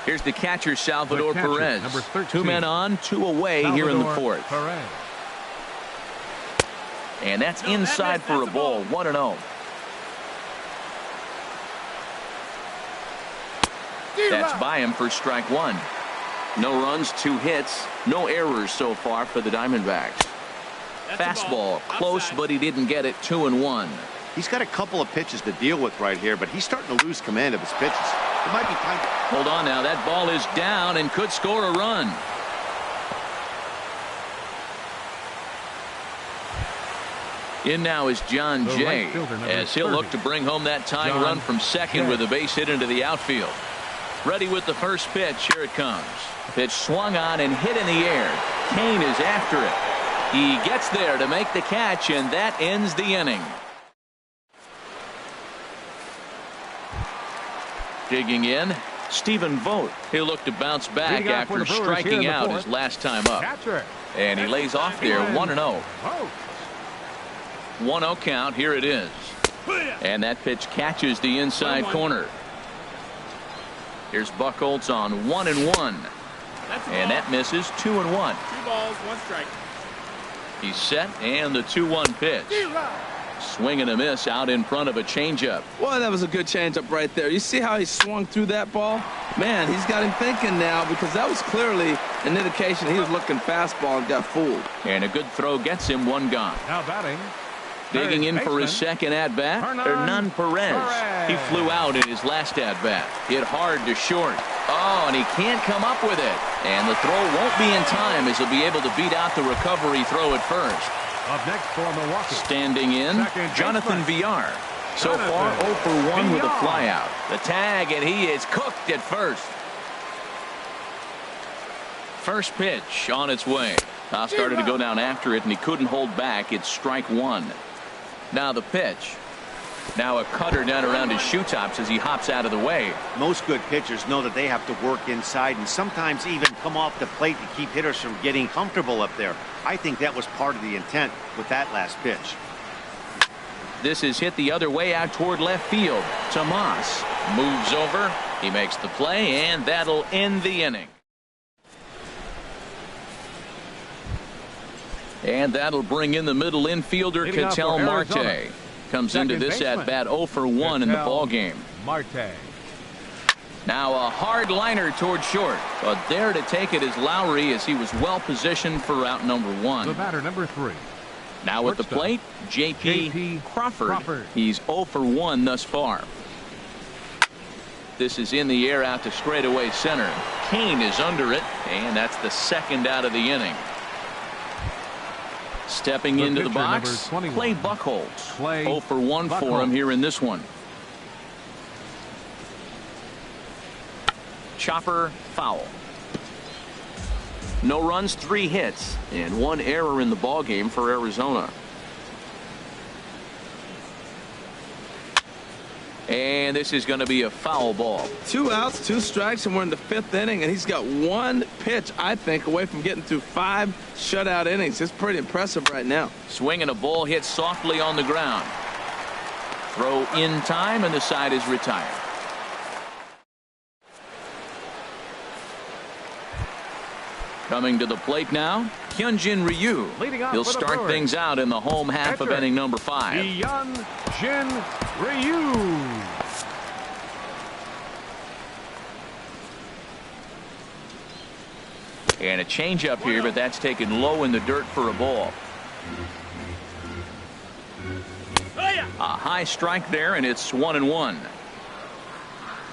Here's the catcher, Salvador Perez. Number 13. 2 men on, 2 away here in the fourth. Perez. And that's inside for a ball. 1-0. That's by him for strike 1. No runs, 2 hits, no errors so far for the Diamondbacks. Fastball close, but he didn't get it. 2-1. He's got a couple of pitches to deal with right here, but he's starting to lose command of his pitches. It might be time to... Hold on now. That ball is down and could score a run. In now is John The Jay, right fielder, number as he'll 30. look to bring home that tying John run from second Jay. with a base hit into the outfield. Ready with the first pitch. Here it comes. Pitch swung on and hit in the air. Kane is after it. He gets there to make the catch, and that ends the inning. Digging in, Stephen Vogt. He'll look to bounce back Leading off for after the Brewers here striking in the out fourth. his last time up. Catcher. And he lays off there. 1-0. Vogt. 1-0 count. Here it is. And that pitch catches the inside corner. Here's Buchholz on 1-1. And that misses. 2-1. 2 balls, 1 strike. He's set, and the 2-1 pitch. Swing and a miss out in front of a changeup. Boy, that was a good changeup right there. You see how he swung through that ball? Man, he's got him thinking now, because that was clearly an indication he was looking fastball and got fooled. And a good throw gets him 1 gone. Now batting. Digging in Third for his baseman, second at-bat, Hernan Perez. Perez. He flew out in his last at-bat. Hit hard to short. Oh, and he can't come up with it. And the throw won't be in time, as he'll be able to beat out the recovery throw at first. Up next for Milwaukee. Standing in, Second Jonathan baseman. Villar. So Jonathan far, 0 for 1 with a Villar. flyout. The tag, and he is cooked at first. First pitch on its way. Now started to go down after it, and he couldn't hold back. It's strike 1. Now the pitch. Now a cutter down around his shoe tops as he hops out of the way. Most good pitchers know that they have to work inside and sometimes even come off the plate to keep hitters from getting comfortable up there. I think that was part of the intent with that last pitch. This is hit the other way out toward left field. Tomas moves over. He makes the play, and that'll end the inning. And that'll bring in the middle infielder, Leading off Ketel for Marte. Arizona. Comes Second into this baseman. at-bat 0 for 1 in the Ketel ball game. Marte. Now a hard liner toward short. But there to take it is Lowry, as he was well positioned for out number 1. The batter, number 3. Now at the Shortstop. plate, J.P. Crawford. Crawford. He's 0 for 1 thus far. This is in the air out to straightaway center. Kane is under it, and that's the second out of the inning. Stepping The into the pitcher, box, number 21. Clay Buchholz. Clay 0 for 1 for him Buchholz. here in this one. Chopper foul. No runs, 3 hits, and 1 error in the ball game for Arizona. And this is going to be a foul ball. 2 outs, 2 strikes, and we're in the 5th inning, and he's got 1 pitch, I think, away from getting through 5 shutout innings. It's pretty impressive right now. Swinging a ball hit softly on the ground. Throw in time, and the side is retired. Coming to the plate now, Hyunjin Ryu. Leading off He'll for the start Brewers. things out in the home half of Catcher, inning number 5. Hyun-Jin Ryu. And a changeup here, but that's taken low in the dirt for a ball. A high strike there, and it's 1-1.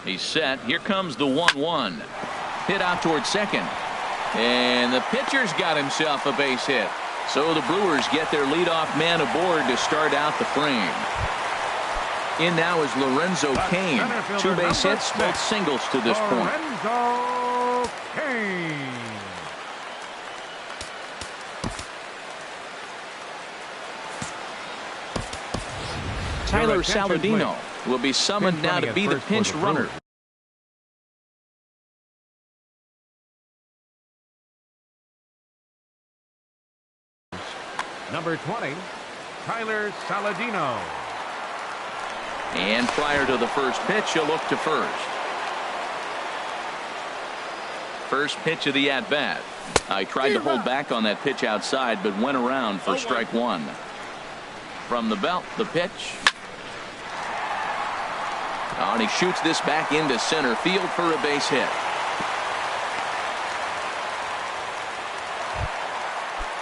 He's set. Here comes the 1-1. Hit out towards second. And the pitcher's got himself a base hit. So the Brewers get their leadoff man aboard to start out the frame. In now is Lorenzo Cain. center fielder, 2 base number hits, 6. both singles to this point. Lorenzo Cain. Tyler Attention, Saladino will be summoned now to be the pinch runner. Number 20, Tyler Saladino. And prior to the first pitch, you'll look to first. First pitch of the at-bat. I tried to hold back on that pitch outside, but went around for strike one. From the belt, the pitch. Oh, and he shoots this back into center field for a base hit.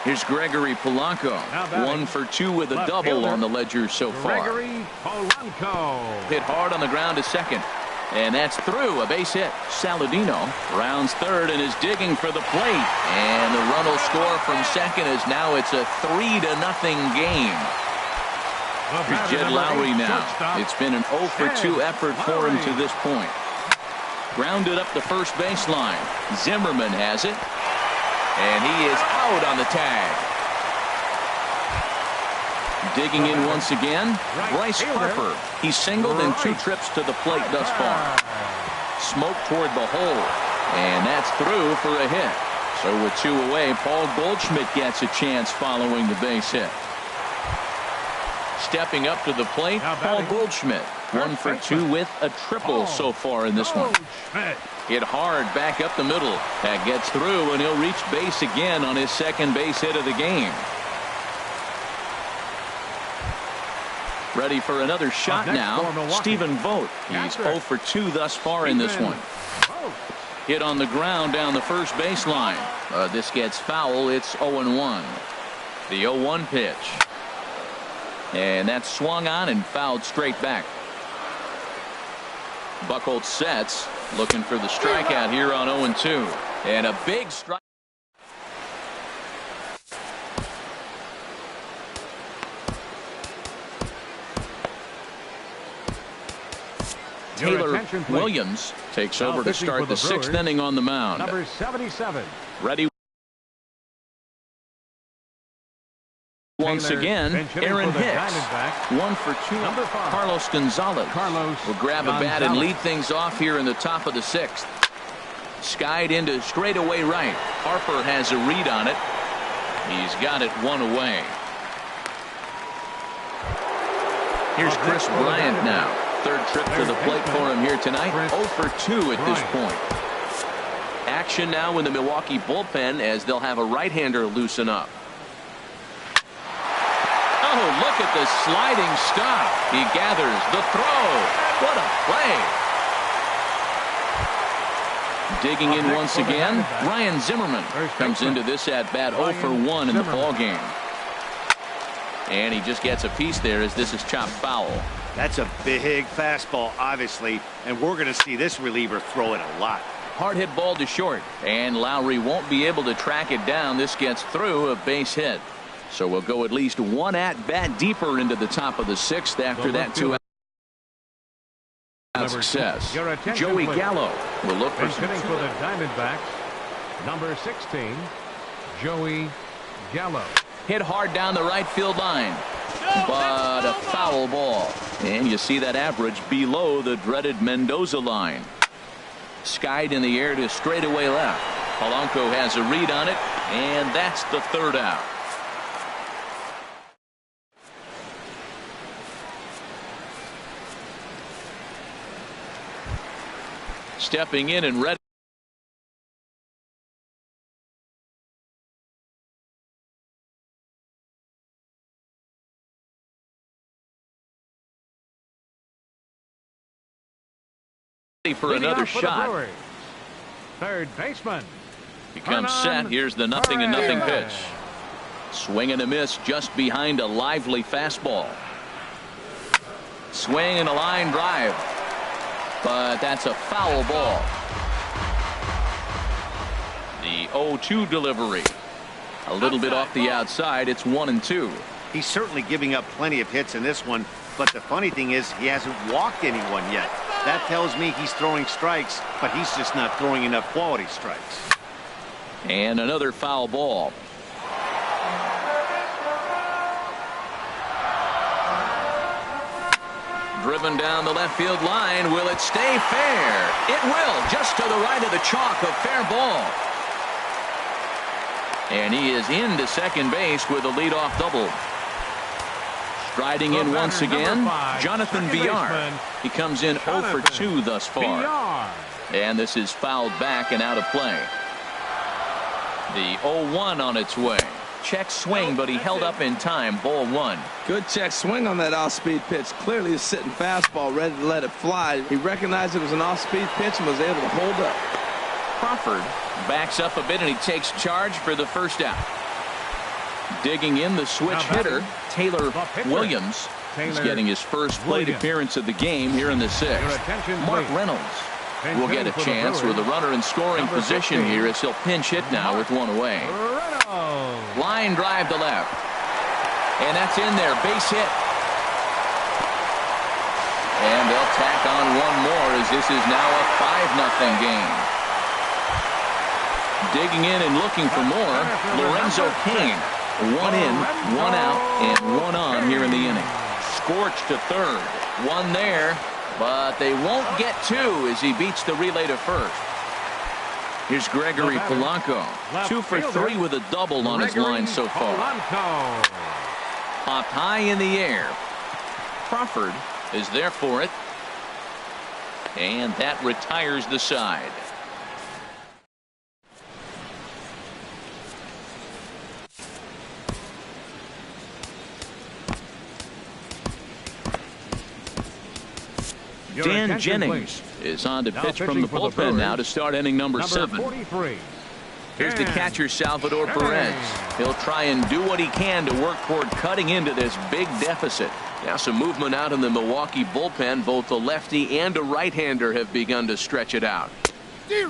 Here's Gregory Polanco. 1 for 2 with a double on the ledger so far. Gregory Polanco. Hit hard on the ground to second. And that's through, a base hit. Saladino rounds third and is digging for the plate. And the run will score from second as now it's a 3-0 game. Here's Jed Lowry now. It's been an 0 for 2 effort for him to this point. Grounded up the first baseline. Zimmerman has it. And he is out on the tag. Digging in once again, Bryce Harper. He's singled in 2 trips to the plate thus far. Smoke toward the hole. And that's through for a hit. So with 2 away, Paul Goldschmidt gets a chance following the base hit. Stepping up to the plate, Paul Goldschmidt. 1 for 2 with a triple so far in this one. Hit hard back up the middle. That gets through, and he'll reach base again on his second base hit of the game. Ready for another shot now. Stephen Vogt. He's 0 for 2 thus far in this one. Hit on the ground down the first baseline. This gets foul. It's 0-1. The 0-1 pitch. And that's swung on and fouled straight back. Buchholz sets, looking for the strikeout here on 0-2. And a big strike. Taylor Williams takes over to start the 6th inning on the mound. Number 77. Ready once again, Aaron Hicks. 1 for 2. Number 5. Carlos Gonzalez will grab a bat and lead things off here in the top of the 6th. Skied into straightaway right. Harper has a read on it. He's got it 1 away. Here's Chris Bryant now. 3rd trip to the plate for him here tonight. 0 for 2 at this point. Action now in the Milwaukee bullpen as they'll have a right-hander loosen up. Oh, look at the sliding stop. He gathers the throw. What a play. Digging in once again, Ryan Zimmerman comes into this at-bat 0 for 1 in the ballgame. And he just gets a piece there as this is chopped foul. That's a big fastball, obviously, and we're going to see this reliever throw it a lot. Hard hit ball to short, and Lowry won't be able to track it down. This gets through, a base hit. So we'll go at least 1 at-bat deeper into the top of the 6th after that 2-out success. Joey Gallo will look for some. Hitting for the Diamondbacks, number 16, Joey Gallo. Hit hard down the right field line, but a foul ball. And you see that average below the dreaded Mendoza line. Skied in the air to straightaway left. Polanco has a read on it, and that's the 3rd out. Stepping in and ready for another shot. 3rd baseman Becomes set. Here's the 0-0 pitch. Swing and a miss just behind a lively fastball. Swing and a line drive. But that's a foul ball. The 0-2 delivery. A little bit off the outside. It's 1-2. He's certainly giving up plenty of hits in this one, but the funny thing is he hasn't walked anyone yet. That tells me he's throwing strikes, but he's just not throwing enough quality strikes. And another foul ball. Driven down the left field line. Will it stay fair? It will. Just to the right of the chalk. A fair ball. And he is into second base with a leadoff double. Striding in once again, Jonathan Villar. He comes in 0 for 2 thus far. And this is fouled back and out of play. The 0-1 on its way. Check swing, but he held up in time. Ball 1. Good check swing on that off-speed pitch. Clearly a sitting fastball, ready to let it fly. He recognized it was an off-speed pitch and was able to hold up. Crawford backs up a bit and he takes charge for the first out. Digging in the switch hitter, Taylor Williams. He's getting his first plate appearance of the game here in the 6th. Mark Reynolds will get a chance with a runner in scoring position here as he'll pinch hit now with one away. Line drive to left. And that's in there. Base hit. And they'll tack on one more as this is now a 5-0 game. Digging in and looking for more, Lorenzo Cain. 1 in, 1 out, and 1 on here in the inning. Scorched to third. 1 there, but they won't get 2 as he beats the relay to first. Here's Gregory Polanco. 2 for 3 with a double on his line so far. Popped high in the air. Crawford is there for it. And that retires the side. Dan Jennings is on to pitch from the bullpen now to start inning number 7. Here's the catcher, Salvador Perez. He'll try and do what he can to work toward cutting into this big deficit. Now some movement out in the Milwaukee bullpen. Both the lefty and a right-hander have begun to stretch it out.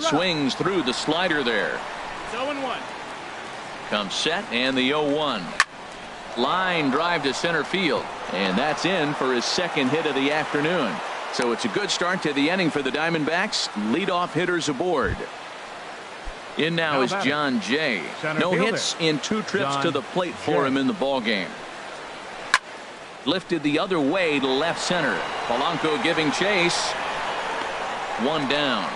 Swings through the slider there. 0-1. Comes set and the 0-1. Line drive to center field. And that's in for his second hit of the afternoon. So it's a good start to the inning for the Diamondbacks. Leadoff hitters aboard. In now is John Jay. No hits in 2 trips to the plate for him in the ballgame. Lifted the other way to left center. Polanco giving chase. 1 down.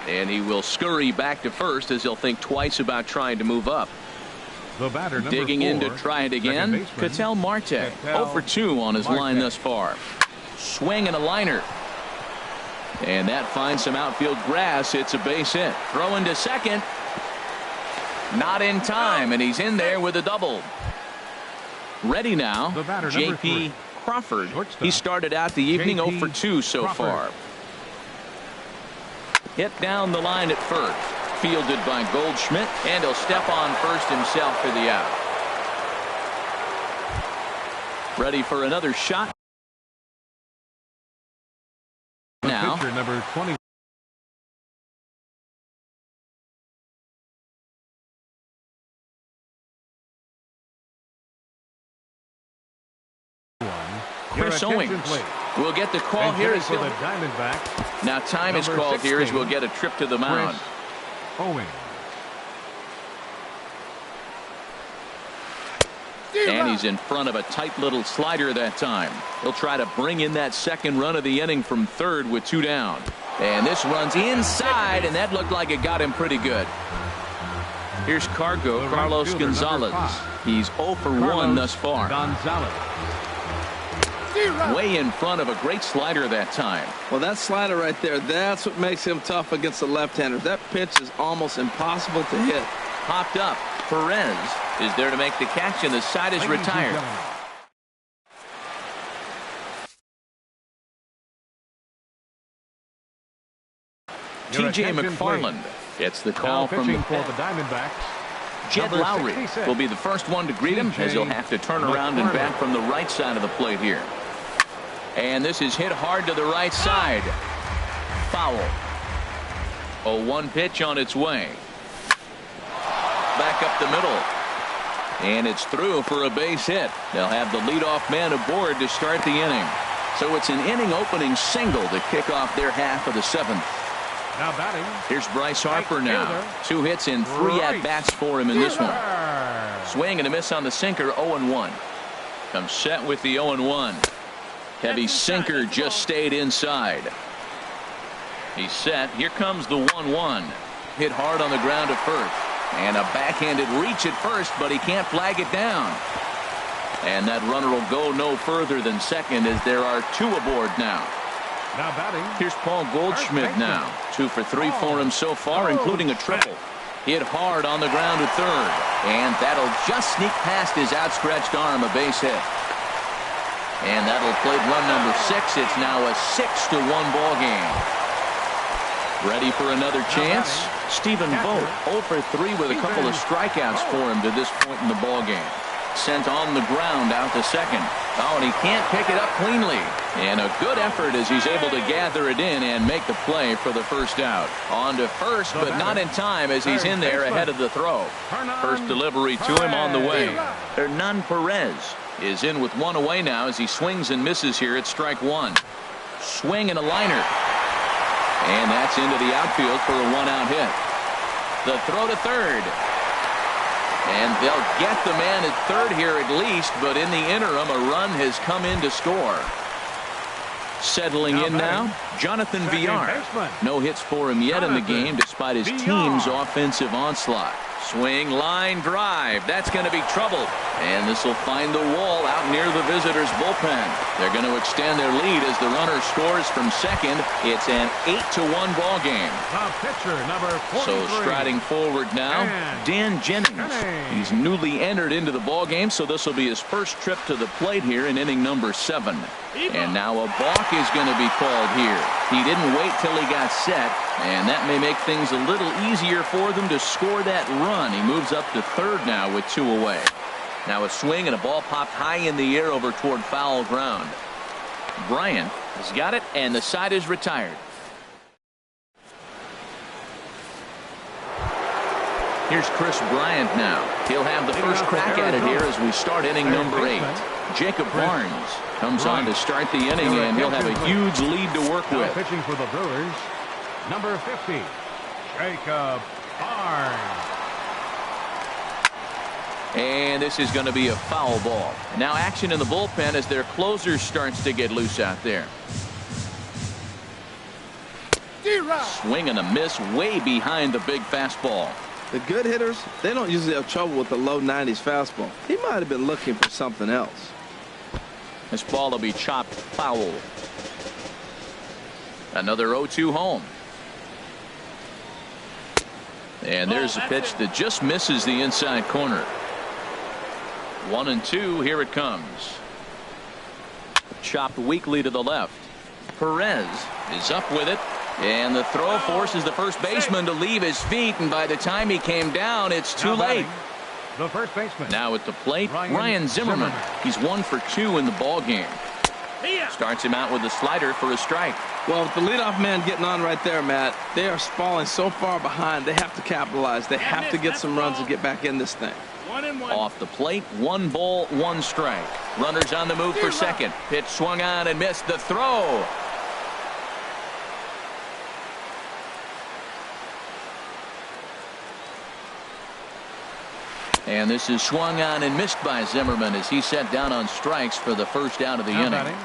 And he will scurry back to first as he'll think twice about trying to move up. The batter, digging in to try it again. Ketel Marte 0 for 2 on his line thus far. Swing and a liner. And that finds some outfield grass. It's a base hit. Throwing to second. Not in time, and he's in there with a double. Ready now, J.P. Crawford. He started out the evening 0 for 2 so far. Hit down the line at first. Fielded by Goldschmidt, and he'll step on first himself for the out. Ready for another shot. Now, number 20. Chris Owings will get the call here as the Diamondbacks. Now time is called here as we'll get a trip to the mound. Owings. And he's in front of a tight little slider that time. He'll try to bring in that second run of the inning from third with 2 down. And this runs inside, and that looked like it got him pretty good. Here's Carlos Gonzalez. He's 0 for 1 thus far. Way in front of a great slider that time. Well, that slider right there, that's what makes him tough against the left-handers. That pitch is almost impossible to hit. Popped up. Perez is there to make the catch, and the side is retired. T.J. McFarland gets the call from the Diamondbacks. Jed Lowry will be the first one to greet him as he'll have to turn around and bat from the right side of the plate here. And this is hit hard to the right side. Foul. 0-1 pitch on its way. Back up the middle. And it's through for a base hit. They'll have the leadoff man aboard to start the inning. So it's an inning opening single to kick off their half of the 7th. Now batting. Here's Bryce Harper now. 2 hits and 3 at-bats for him in this one. Swing and a miss on the sinker, 0-1. Comes set with the 0-1. Heavy sinker just stayed inside. He's set. Here comes the 1-1. Hit hard on the ground at first. And a backhanded reach at first, but he can't flag it down. And that runner will go no further than second as there are two aboard now. Now batting. Here's Paul Goldschmidt now. 2 for 3 for him so far, including a triple. Hit hard on the ground to third. And that'll just sneak past his outstretched arm, a base hit. And that'll play run number 6. It's now a 6-1 ball game. Ready for another chance? Stephen Vogt 0 for 3 with a couple of strikeouts for him to this point in the ball game. Sent on the ground out to second. Oh, and he can't pick it up cleanly. And a good effort as he's able to gather it in and make the play for the first out. On to first, but not in time as he's in there ahead of the throw. First delivery to him on the way. Hernan Perez is in with one away now as he swings and misses here at strike one. Swing and a liner. And that's into the outfield for a one-out hit. The throw to third. And they'll get the man at third here at least, but in the interim, a run has come in to score. Settling in now, Jonathan Villar. No hits for him yet in the game despite his team's offensive onslaught. Swing, line, drive. That's going to be trouble. And this will find the wall out near the visitors' bullpen. They're going to extend their lead as the runner scores from second. It's an 8-1 ball game. Pitcher number 43. So striding forward now, Dan Jennings. He's newly entered into the ball game, so this will be his first trip to the plate here in inning number 7. And now a balk is going to be called here. He didn't wait till he got set, and that may make things a little easier for them to score that run. He moves up to third now with 2 away. Now a swing and a ball popped high in the air over toward foul ground. Bryant has got it, and the side is retired. Here's Chris Bryant now. He'll have the first crack at it here as we start inning number 8. Jacob Barnes comes on to start the inning, and he'll have a huge lead to work with. Pitching for the Brewers, number 50, Jacob Barnes. And this is going to be a foul ball. Now action in the bullpen as their closer starts to get loose out there. Swing and a miss way behind the big fastball. The good hitters, they don't usually have trouble with the low 90s fastball. He might have been looking for something else. This ball will be chopped foul. Another 0-2 home. And there's a pitch that just misses the inside corner. 1-2, here it comes. Chopped weakly to the left. Perez is up with it. And the throw forces the first baseman to leave his feet, and by the time he came down, it's too late. The first baseman. Now at the plate, Ryan Zimmerman. He's 1 for 2 in the ball game. Starts him out with a slider for a strike. Well, with the leadoff man getting on right there, Matt, they are falling so far behind. They have to capitalize. They have to get some runs and get back in this thing. 1-1. Off the plate, 1 ball, 1 strike. Runners on the move for second. Pitch swung on and missed. The throw. And this is swung on and missed by Zimmerman as he set down on strikes for the first out of the inning.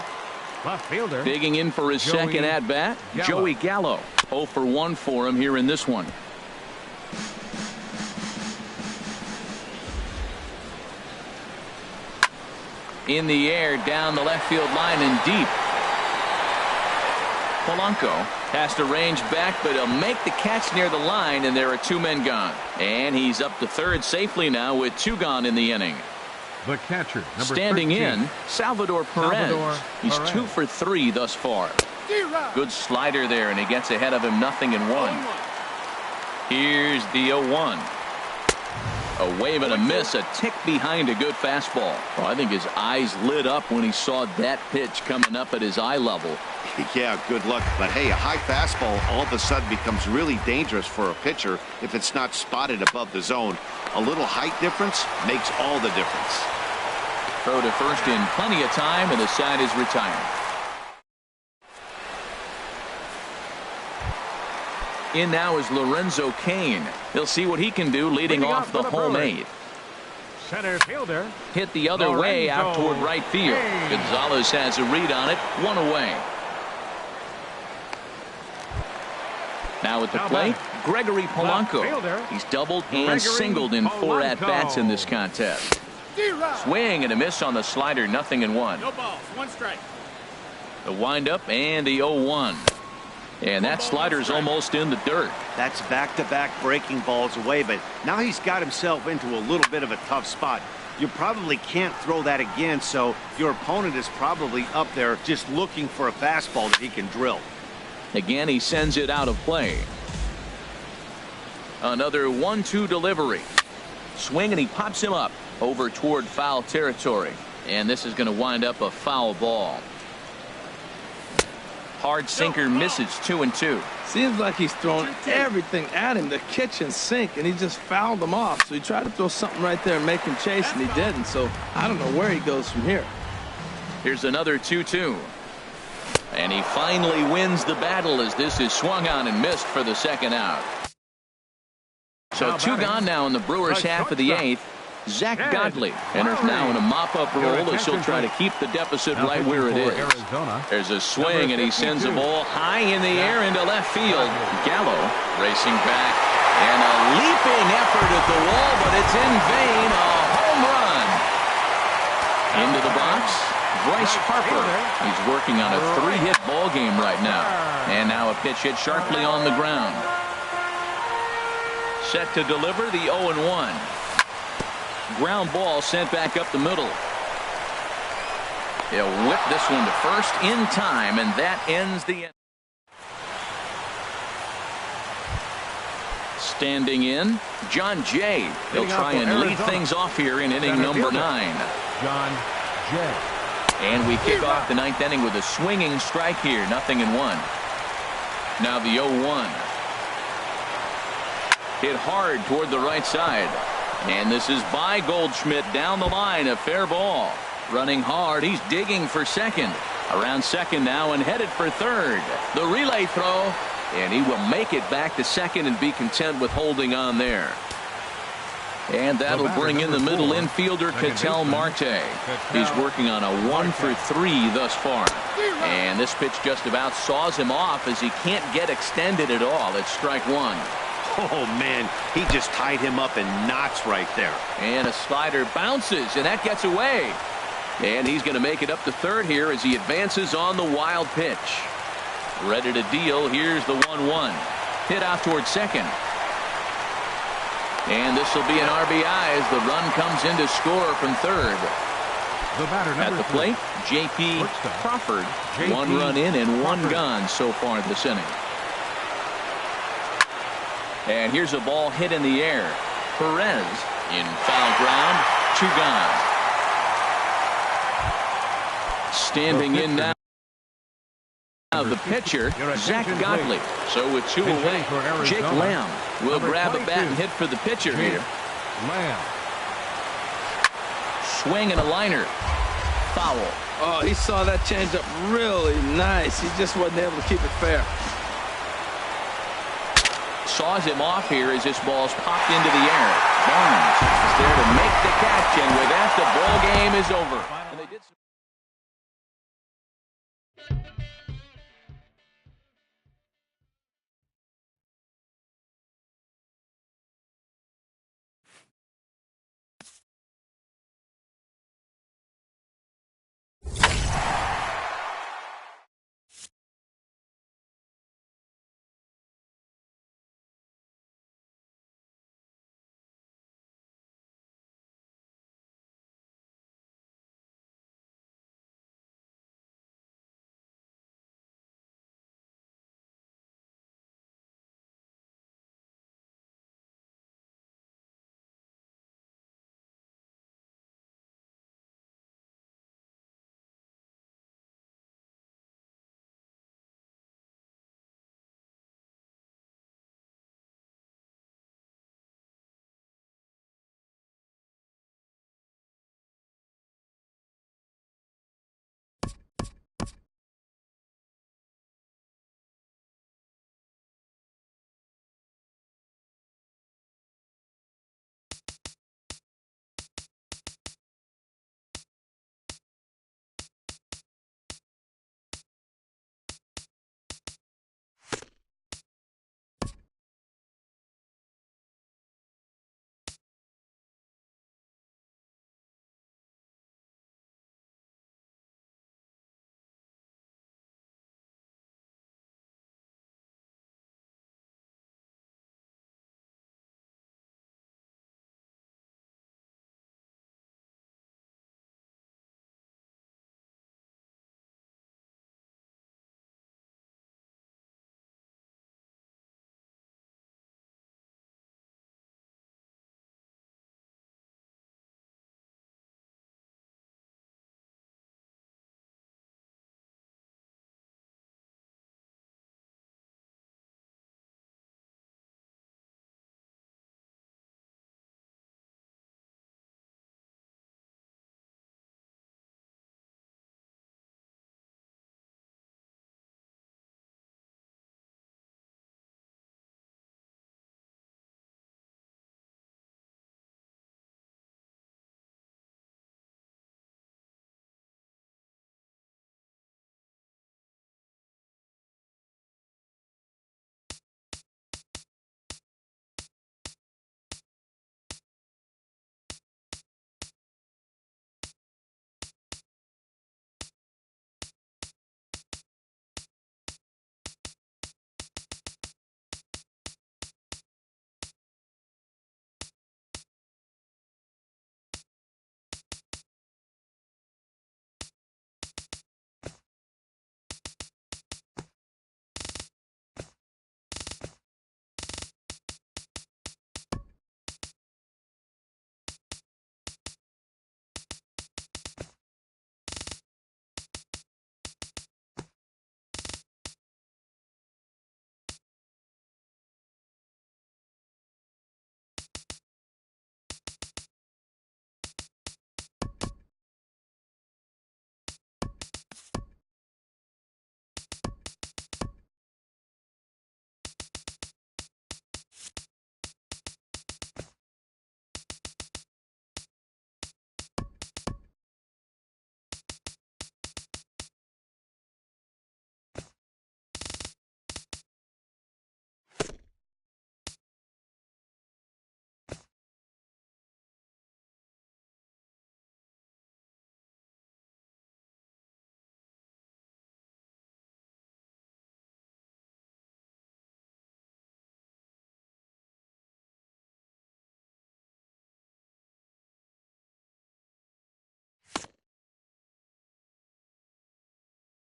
Left fielder. Digging in for his second at-bat, Joey Gallo. 0 for 1 for him here in this one. In the air, down the left field line and deep. Polanco has to range back, but he'll make the catch near the line, and there are 2 men gone. And he's up to third safely now with 2 gone in the inning. The catcher, number Standing 13. in, Salvador Perez. He's 2 for 3 thus far. Good slider there, and he gets ahead of him 0-1. Here's the 0-1. A wave and a miss, a tick behind a good fastball. Well, I think his eyes lit up when he saw that pitch coming up at his eye level. Yeah, good luck. But hey, a high fastball all of a sudden becomes really dangerous for a pitcher if it's not spotted above the zone. A little height difference makes all the difference. Throw to first in plenty of time, and the side is retired. In now is Lorenzo Cain. He'll see what he can do leading off the home 8th. Center fielder. Hit the other way out toward right field. Cain. Gonzalez has a read on it. 1 away. Now at the plate, Gregory Polanco. He's doubled and singled in 4 at-bats in this contest. Swing and a miss on the slider, 0-1. No balls, 1 strike. The windup and the 0-1. And that slider's almost in the dirt. That's back-to-back breaking balls away, but now he's got himself into a little bit of a tough spot. You probably can't throw that again, so your opponent is probably up there just looking for a fastball that he can drill. Again, he sends it out of play. Another 1-2 delivery. Swing, and he pops him up over toward foul territory. And this is going to wind up a foul ball. Hard sinker misses, 2-2. Seems like he's throwing everything at him, the kitchen sink, and he just fouled them off. So he tried to throw something right there and make him chase, and he didn't. So I don't know where he goes from here. Here's another 2-2. And he finally wins the battle as this is swung on and missed for the second out. So 2 gone now in the Brewers' half of the 8th. Zach Godley enters now in a mop-up role as he'll try to keep the deficit right where it is. There's a swing, and he sends the ball high in the air into left field. Gallo racing back, and a leaping effort at the wall, but it's in vain. A home run. Into the box, Bryce Harper. He's working on a 3-hit ball game right now. And now a pitch hit sharply on the ground. Set to deliver the 0-1. Ground ball sent back up the middle. He'll whip this one to first in time, and that ends the inning. Standing in, John Jay. He'll try and lead things off here in inning number 9. John Jay. And we kick off the 9th inning with a swinging strike here, 0-1. Now the 0-1. Hit hard toward the right side. And this is by Goldschmidt down the line, a fair ball. Running hard, he's digging for second. Around second now and headed for third. The relay throw, and he will make it back to second and be content with holding on there. And that'll bring in the middle infielder, Ketel Marte. He's working on a 1-for-3 thus far. And this pitch just about saws him off as he can't get extended at all. It's strike 1. Oh, man, he just tied him up in knots right there. And a slider bounces, and that gets away. And he's going to make it up to third here as he advances on the wild pitch. Ready to deal. Here's the 1-1. Hit out towards second. And this will be an RBI as the run comes in to score from third. At the plate, J.P. Crawford. 1 run in and 1 gone so far this inning. And here's a ball hit in the air. Perez in foul ground. 2 gone. Standing in now the pitcher, Zach Godley. So with 2 away, Jake Lamb will grab a bat and hit for the pitcher here. Swing and a liner. Foul. Oh, he saw that changeup really nice. He just wasn't able to keep it fair. Saws him off here as this ball's popped into the air. Barnes is there to make the catch, and with that, the ball game is over.